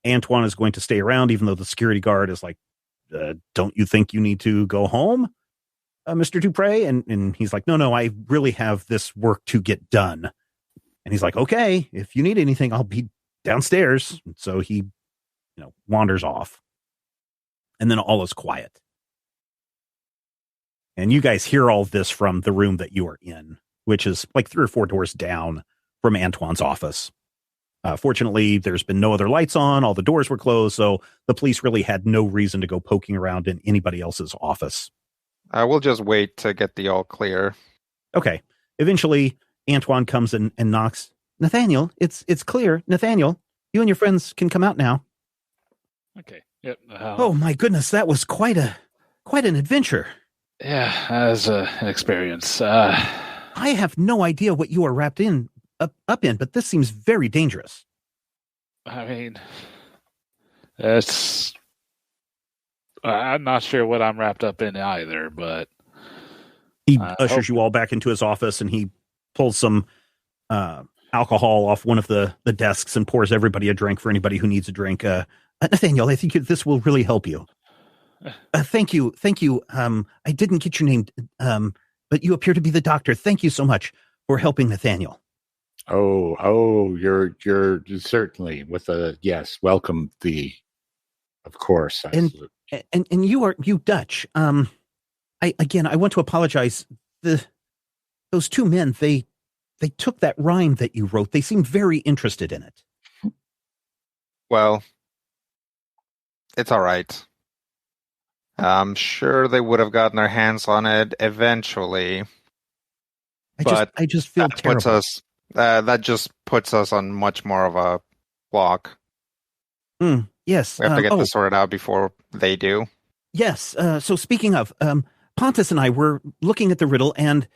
Antoine is going to stay around, even though the security guard is like, don't you think you need to go home, Mr. Dupre? And he's like, no, I really have this work to get done. And he's like, okay, if you need anything, I'll be downstairs. And so he, wanders off. And then all is quiet. And you guys hear all this from the room that you are in, which is like 3 or 4 doors down from Antoine's office. Fortunately, there's been no other lights on. All the doors were closed, so the police really had no reason to go poking around in anybody else's office. We'll just wait to get the all clear. Okay. Eventually, Antoine comes and knocks. Nathaniel, it's clear. Nathaniel, you and your friends can come out now. Okay. Yep. Oh my goodness, that was quite an adventure. Yeah, as an experience. I have no idea what you are wrapped up in, but this seems very dangerous. I mean, I'm not sure what I'm wrapped up in either, but he ushers you all back into his office, and he pulls some alcohol off one of the desks and pours everybody a drink for anybody who needs a drink. Nathaniel, I think this will really help you. Thank you. I didn't get your name, but you appear to be the doctor. Thank you so much for helping Nathaniel. Oh, you're certainly with a yes. Welcome of course. And you Dutch. I want to apologize. Those two men, they took that rhyme that you wrote. They seemed very interested in it. Well, it's all right. I'm sure they would have gotten their hands on it eventually. I just feel terrible. That just puts us on much more of a block. Yes. We have to get this sorted out before they do. Yes. So speaking of, Pontus and I were looking at the riddle, and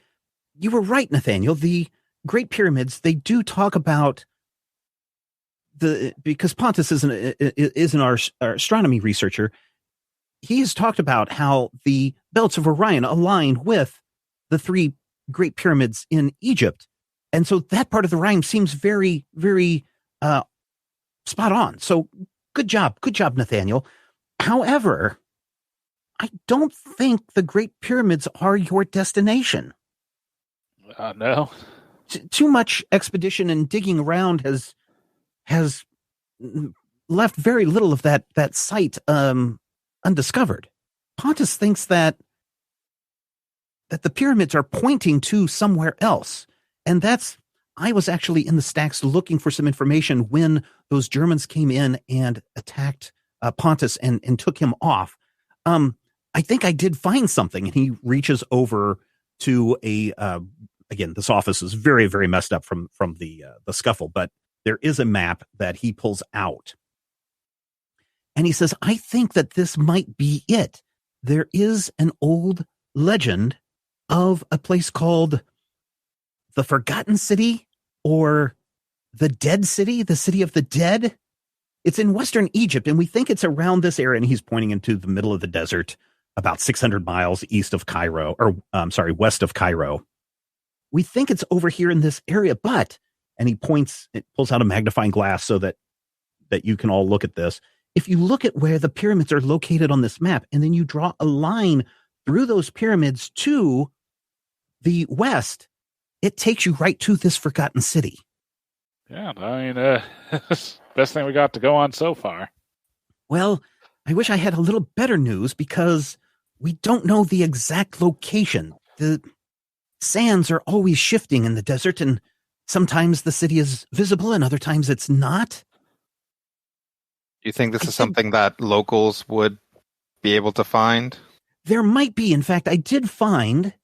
you were right, Nathaniel. The Great Pyramids, they do talk about because Pontus is an astronomy researcher. He has talked about how the belts of Orion align with the 3 Great Pyramids in Egypt. And so that part of the rhyme seems very, very spot on. So good job, Nathaniel. However, I don't think the Great Pyramids are your destination. No. Too much expedition and digging around has left very little of that site undiscovered. Pontus thinks that the pyramids are pointing to somewhere else. And I was actually in the stacks looking for some information when those Germans came in and attacked Pontus and took him off. I think I did find something. And he reaches over to again, this office is very, very messed up from the scuffle, but there is a map that he pulls out. And he says, I think that this might be it. There is an old legend of a place called the Forgotten City, or the Dead City, the City of the Dead. It's in Western Egypt, and we think it's around this area. And he's pointing into the middle of the desert, about 600 miles east of Cairo, west of Cairo. We think it's over here in this area, and he pulls out a magnifying glass so that you can all look at this. If you look at where the pyramids are located on this map, and then you draw a line through those pyramids to the west, it takes you right to this forgotten city. Yeah, I mean, best thing we got to go on so far. Well, I wish I had a little better news, because we don't know the exact location. The sands are always shifting in the desert, and sometimes the city is visible and other times it's not. Do you think this is something that locals would be able to find? There might be. In fact, I did find,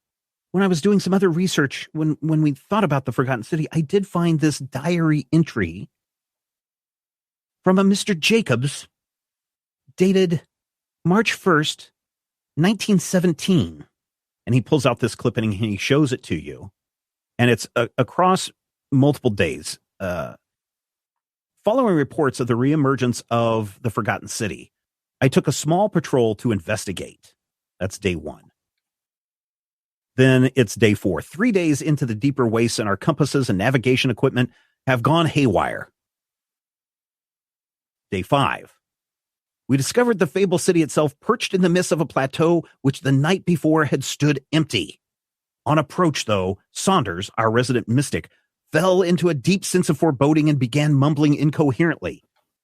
when I was doing some other research, when we thought about the Forgotten City, I did find this diary entry from a Mr. Jacobs, dated March 1st, 1917. And he pulls out this clipping and he shows it to you. And it's across multiple days. Following reports of the reemergence of the Forgotten City, I took a small patrol to investigate. That's day 1. Then it's day 4. 3 days into the deeper wastes, and our compasses and navigation equipment have gone haywire. Day 5. We discovered the fabled city itself perched in the midst of a plateau which the night before had stood empty. On approach, though, Saunders, our resident mystic, fell into a deep sense of foreboding and began mumbling incoherently.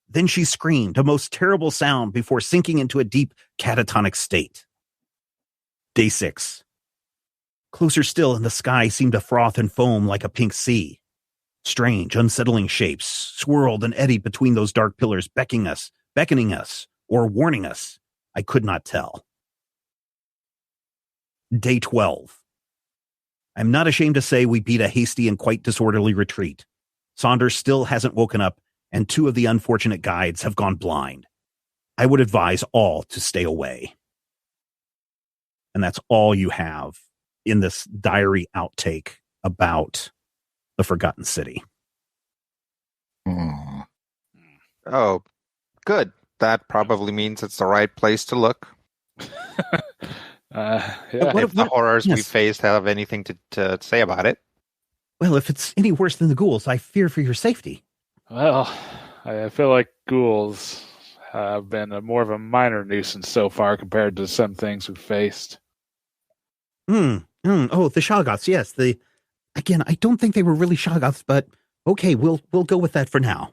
Then she screamed, a most terrible sound, before sinking into a deep catatonic state. Day 6. Closer still, in the sky seemed to froth and foam like a pink sea. Strange, unsettling shapes swirled and eddied between those dark pillars, beckoning us, or warning us. I could not tell. Day 12. I'm not ashamed to say we beat a hasty and quite disorderly retreat. Saunders still hasn't woken up, and 2 of the unfortunate guides have gone blind. I would advise all to stay away. And that's all you have in this diary outtake about the Forgotten City. Oh, good. That probably means it's the right place to look. Yeah. If the horrors we faced have anything to say about it. Well, if it's any worse than the ghouls, I fear for your safety. Well, I feel like ghouls have been more of a minor nuisance so far compared to some things we've faced. Oh, the Shoggoths, yes. Again, I don't think they were really Shoggoths, but okay, we'll go with that for now.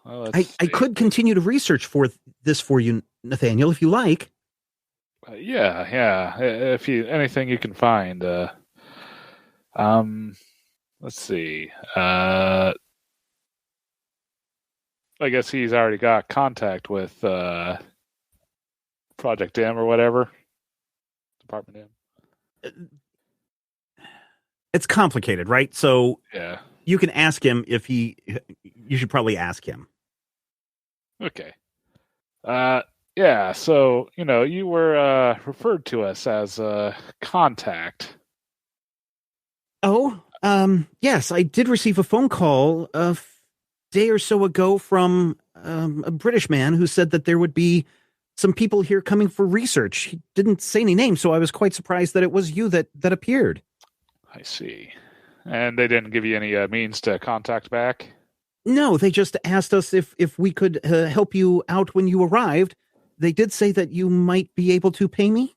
Well, I could continue to research this for you, Nathaniel, if you like. Yeah. If anything you can find. Let's see. I guess he's already got contact with Project M or whatever. Department M. It's complicated, right? So yeah, you can ask him if you should probably ask him. Okay. Yeah, so, you were referred to us as a contact. Oh, yes, I did receive a phone call a day or so ago from a British man who said that there would be some people here coming for research. He didn't say any names, so I was quite surprised that it was you that appeared. I see. And they didn't give you any means to contact back? No, they just asked us if we could help you out when you arrived. They did say that you might be able to pay me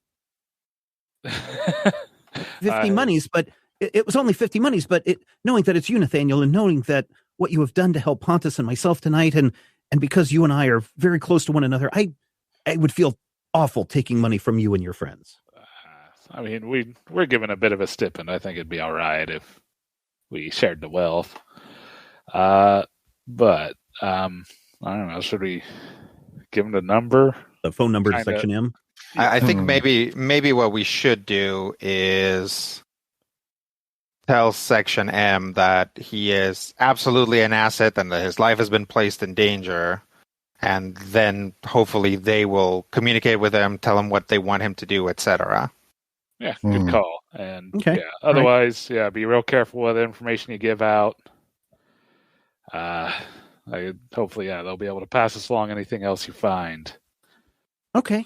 50 monies, but it was only 50 monies. But knowing that it's you, Nathaniel, and knowing that what you have done to help Pontus and myself tonight, and because you and I are very close to one another, I would feel awful taking money from you and your friends. I mean, we're given a bit of a stipend. I think it'd be all right if we shared the wealth. But I don't know. Should we give him the number? The phone number to Section M? I think maybe what we should do is tell Section M that he is absolutely an asset and that his life has been placed in danger. And then hopefully they will communicate with him, tell him what they want him to do, etc. Yeah, good call. And otherwise, be real careful with the information you give out. Hopefully, they'll be able to pass us along anything else you find. Okay.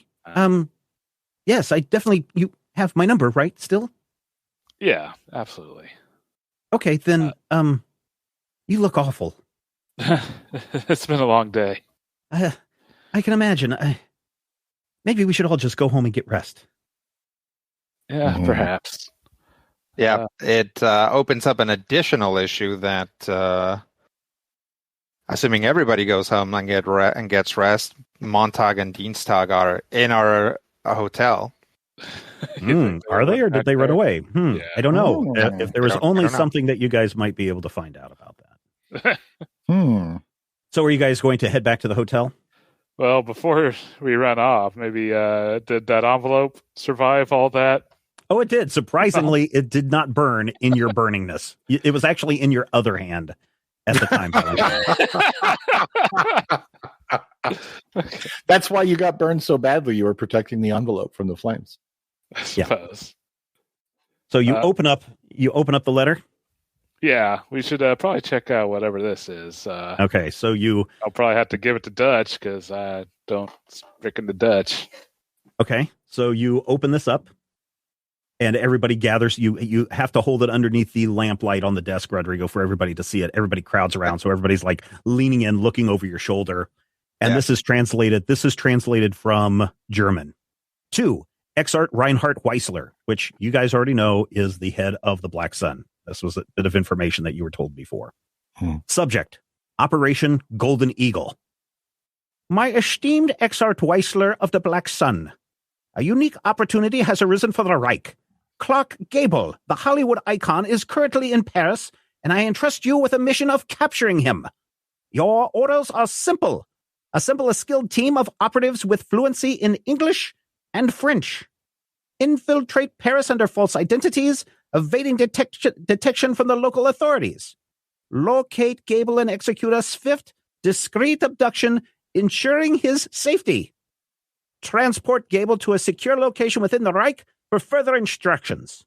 Yes, I definitely. You have my number, right? Still? Yeah, absolutely. Okay, then. You look awful. It's been a long day. I can imagine. Maybe we should all just go home and get rest. Yeah, perhaps. Yeah, it opens up an additional issue that, assuming everybody goes home and gets rest, Montag and Dienstag are in our hotel. Are they, or did they run away? Yeah. I don't know. If there was only something that you guys might be able to find out about that. So are you guys going to head back to the hotel? Well, before we run off, maybe did that envelope survive all that? Oh, it did. Surprisingly, it did not burn in your burningness. It was actually in your other hand at the time. That's why you got burned so badly. You were protecting the envelope from the flames. I suppose. So you open up the letter. Yeah, we should probably check out whatever this is. Okay, so I'll probably have to give it to Dutch because I don't speak in the Dutch. Okay, so you open this up, and everybody gathers. You have to hold it underneath the lamplight on the desk, Rodrigo, for everybody to see it. Everybody crowds around, so everybody's like leaning in, looking over your shoulder. And this is translated. This is translated from German to Exart Reinhard Weissler, which you guys already know is the head of the Black Sun. This was a bit of information that you were told before. Subject: Operation Golden Eagle. My esteemed Exart Weissler of the Black Sun, a unique opportunity has arisen for the Reich. Clark Gable, the Hollywood icon, is currently in Paris, and I entrust you with a mission of capturing him. Your orders are simple. Assemble a skilled team of operatives with fluency in English and French. Infiltrate Paris under false identities, evading detection from the local authorities. Locate Gable and execute a swift, discreet abduction, ensuring his safety. Transport Gable to a secure location within the Reich for further instructions.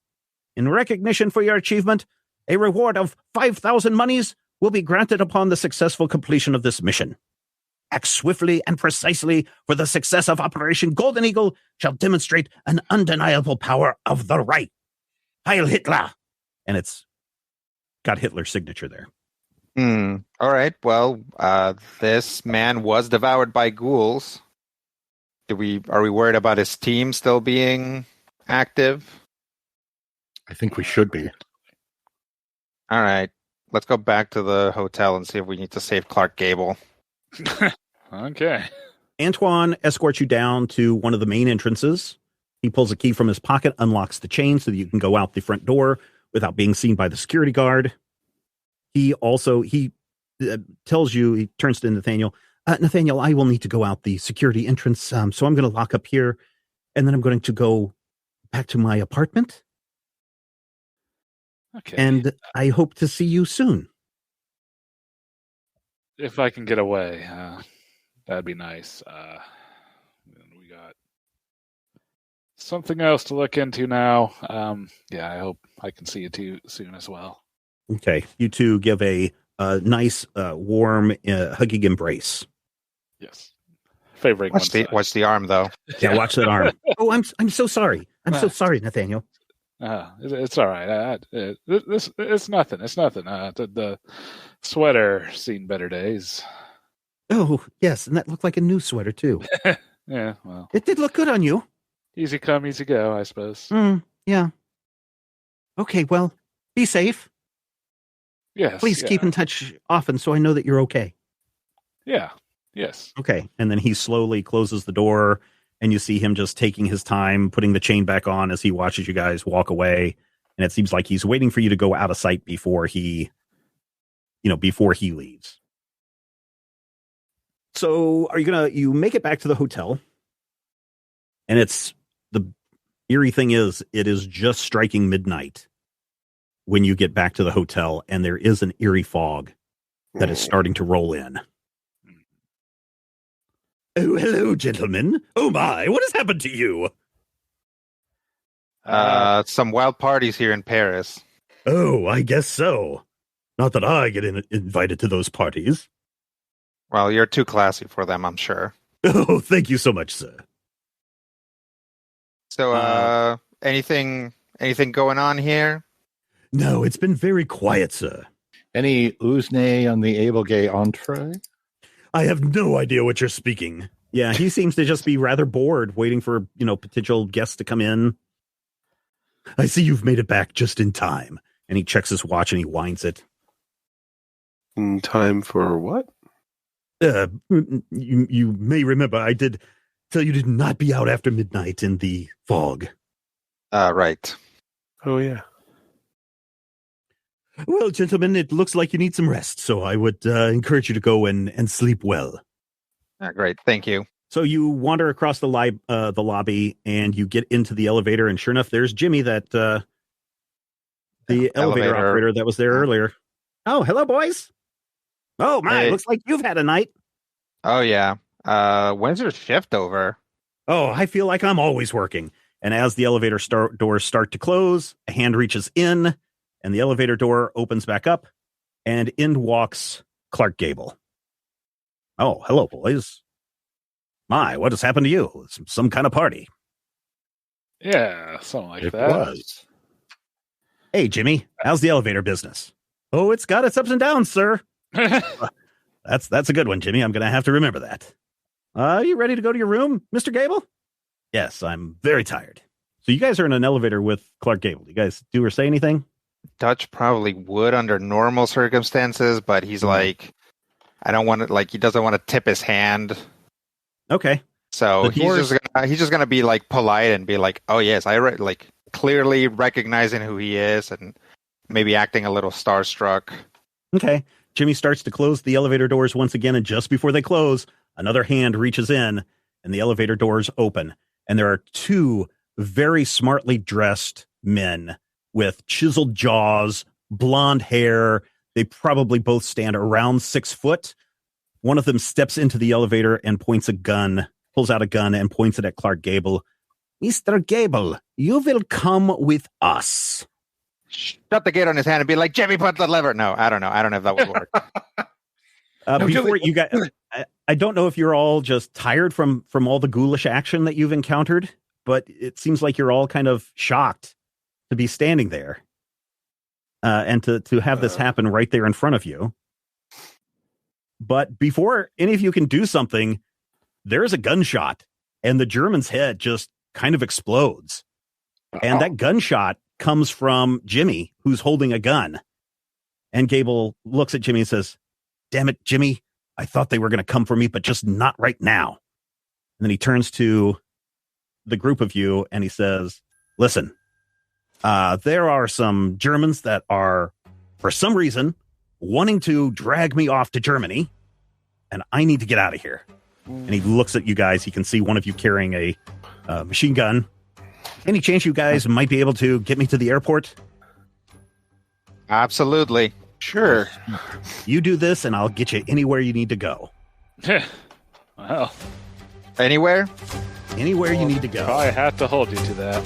In recognition for your achievement, a reward of 5,000 monies will be granted upon the successful completion of this mission. Act swiftly and precisely, for the success of Operation Golden Eagle shall demonstrate an undeniable power of the Reich. Heil Hitler! And it's got Hitler's signature there. All right. Well, this man was devoured by ghouls. Are we worried about his team still being active? I think we should be. All right. Let's go back to the hotel and see if we need to save Clark Gable. Okay. Antoine escorts you down to one of the main entrances. He pulls a key from his pocket, unlocks the chain so that you can go out the front door without being seen by the security guard. He tells you, he turns to Nathaniel, Nathaniel, I will need to go out the security entrance, so I'm going to lock up here, and then I'm going to go back to my apartment. Okay. And I hope to see you soon. If I can get away, that'd be nice. We got something else to look into now. I hope I can see you too soon as well. Okay. You two give a nice, warm, hugging embrace. Yes. Favoring watch the arm, though. Yeah, watch that arm. Oh, I'm so sorry. I'm so sorry, Nathaniel. It's all right. It's nothing. It's nothing. The sweater seen better days. Oh, yes, and that looked like a new sweater, too. Yeah, well. It did look good on you. Easy come, easy go, I suppose. Yeah. Okay, well, be safe. Yes. Please keep in touch often so I know that you're okay. Yeah. Yes. Okay, and then he slowly closes the door, and you see him just taking his time, putting the chain back on as he watches you guys walk away. And it seems like he's waiting for you to go out of sight before he leaves. So you make it back to the hotel, and the eerie thing is, it is just striking midnight when you get back to the hotel, and there is an eerie fog that is starting to roll in. Oh, hello, gentlemen. Oh my, what has happened to you? Some wild parties here in Paris. Oh, I guess so. Not that I get invited to those parties. Well, you're too classy for them, I'm sure. Oh, thank you so much, sir. So, anything going on here? No, it's been very quiet, sir. Any oozne on the able gay entree? I have no idea what you're speaking. Yeah, he seems to just be rather bored, waiting for, potential guests to come in. I see you've made it back just in time. And he checks his watch and he winds it. In time for what? You may remember I did tell you to not be out after midnight in the fog. Right. Oh, yeah. Well, gentlemen, it looks like you need some rest, so I would encourage you to go and sleep well. Great, thank you. So you wander across the lobby, and you get into the elevator, and sure enough, there's Jimmy, the elevator operator that was there earlier. Oh, hello, boys. Oh, my, looks like you've had a night. Oh, yeah. When's your shift over? Oh, I feel like I'm always working. And as the elevator doors start to close, a hand reaches in, and the elevator door opens back up, and in walks Clark Gable. Oh, hello, boys. My, what has happened to you? Some kind of party. Yeah, something like that. It was. Hey, Jimmy, how's the elevator business? Oh, it's got its ups and downs, sir. That's a good one, Jimmy. I'm going to have to remember that. Are you ready to go to your room, Mr. Gable? Yes, I'm very tired. So you guys are in an elevator with Clark Gable. You guys do or say anything? Dutch probably would under normal circumstances, but he's like, I don't want to, he doesn't want to tip his hand. Okay. So he's just gonna be like polite and be like, oh yes, clearly recognizing who he is and maybe acting a little starstruck. Okay. Jimmy starts to close the elevator doors once again, and just before they close, another hand reaches in, and the elevator doors open. And there are two very smartly dressed men with chiseled jaws, blonde hair. They probably both stand around 6 foot. One of them steps into the elevator and pulls out a gun and points it at Clark Gable. Mr. Gable, you will come with us. Shut the gate on his hand and be like, Jimmy, put the lever. No, I don't know. I don't know if that would work. Before you guys, I don't know if you're all just tired from all the ghoulish action that you've encountered, but it seems like you're all kind of shocked to be standing there and to have this happen right there in front of you. But before any of you can do something, there's a gunshot, and the German's head just kind of explodes. And that gunshot comes from Jimmy, who's holding a gun. And Gable looks at Jimmy and says, "Damn it, Jimmy. I thought they were going to come for me, but just not right now." And then he turns to the group of you and he says, "Listen, there are some Germans that are, for some reason, wanting to drag me off to Germany, and I need to get out of here." And he looks at you guys. He can see one of you carrying a machine gun. Any chance you guys might be able to get me to the airport? Absolutely. Sure. You do this, and I'll get you anywhere you need to go. Well, anywhere? Anywhere you need to go. I have to hold you to that.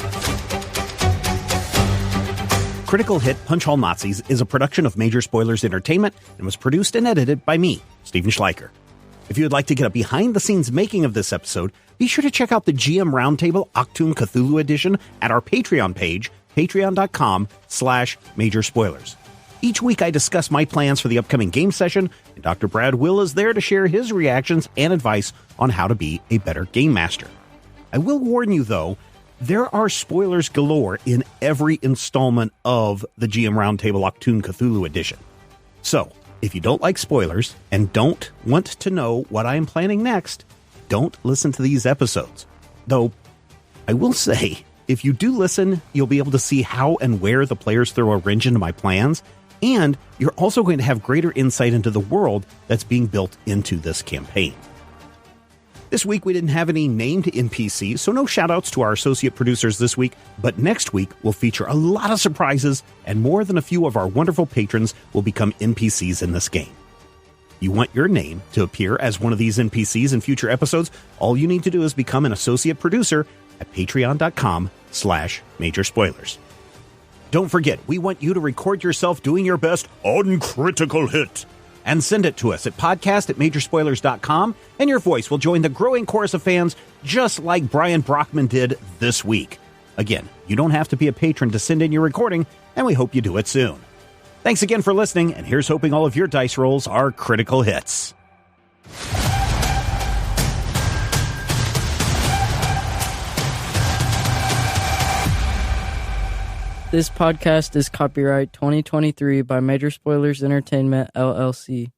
Critical Hit Punch Hall Nazis is a production of Major Spoilers Entertainment and was produced and edited by me, Stephen Schleicher. If you would like to get a behind-the-scenes making of this episode, be sure to check out the GM Roundtable Octoon Cthulhu Edition at our Patreon page, patreon.com/Major Spoilers. Each week I discuss my plans for the upcoming game session, and Dr. Brad Will is there to share his reactions and advice on how to be a better game master. I will warn you, though, there are spoilers galore in every installment of the GM Roundtable Octoon Cthulhu Edition. So, if you don't like spoilers and don't want to know what I am planning next, don't listen to these episodes. Though, I will say, if you do listen, you'll be able to see how and where the players throw a wrench into my plans, and you're also going to have greater insight into the world that's being built into this campaign. This week, we didn't have any named NPCs, so no shoutouts to our associate producers this week, but next week, we'll feature a lot of surprises, and more than a few of our wonderful patrons will become NPCs in this game. You want your name to appear as one of these NPCs in future episodes, all you need to do is become an associate producer at patreon.com/Major Spoilers. Don't forget, we want you to record yourself doing your best on Critical Hit and send it to us at podcast@majorspoilers.com, and your voice will join the growing chorus of fans just like Brian Brockman did this week. Again, you don't have to be a patron to send in your recording, and we hope you do it soon. Thanks again for listening, and here's hoping all of your dice rolls are critical hits. This podcast is copyright 2023 by Major Spoilers Entertainment, LLC.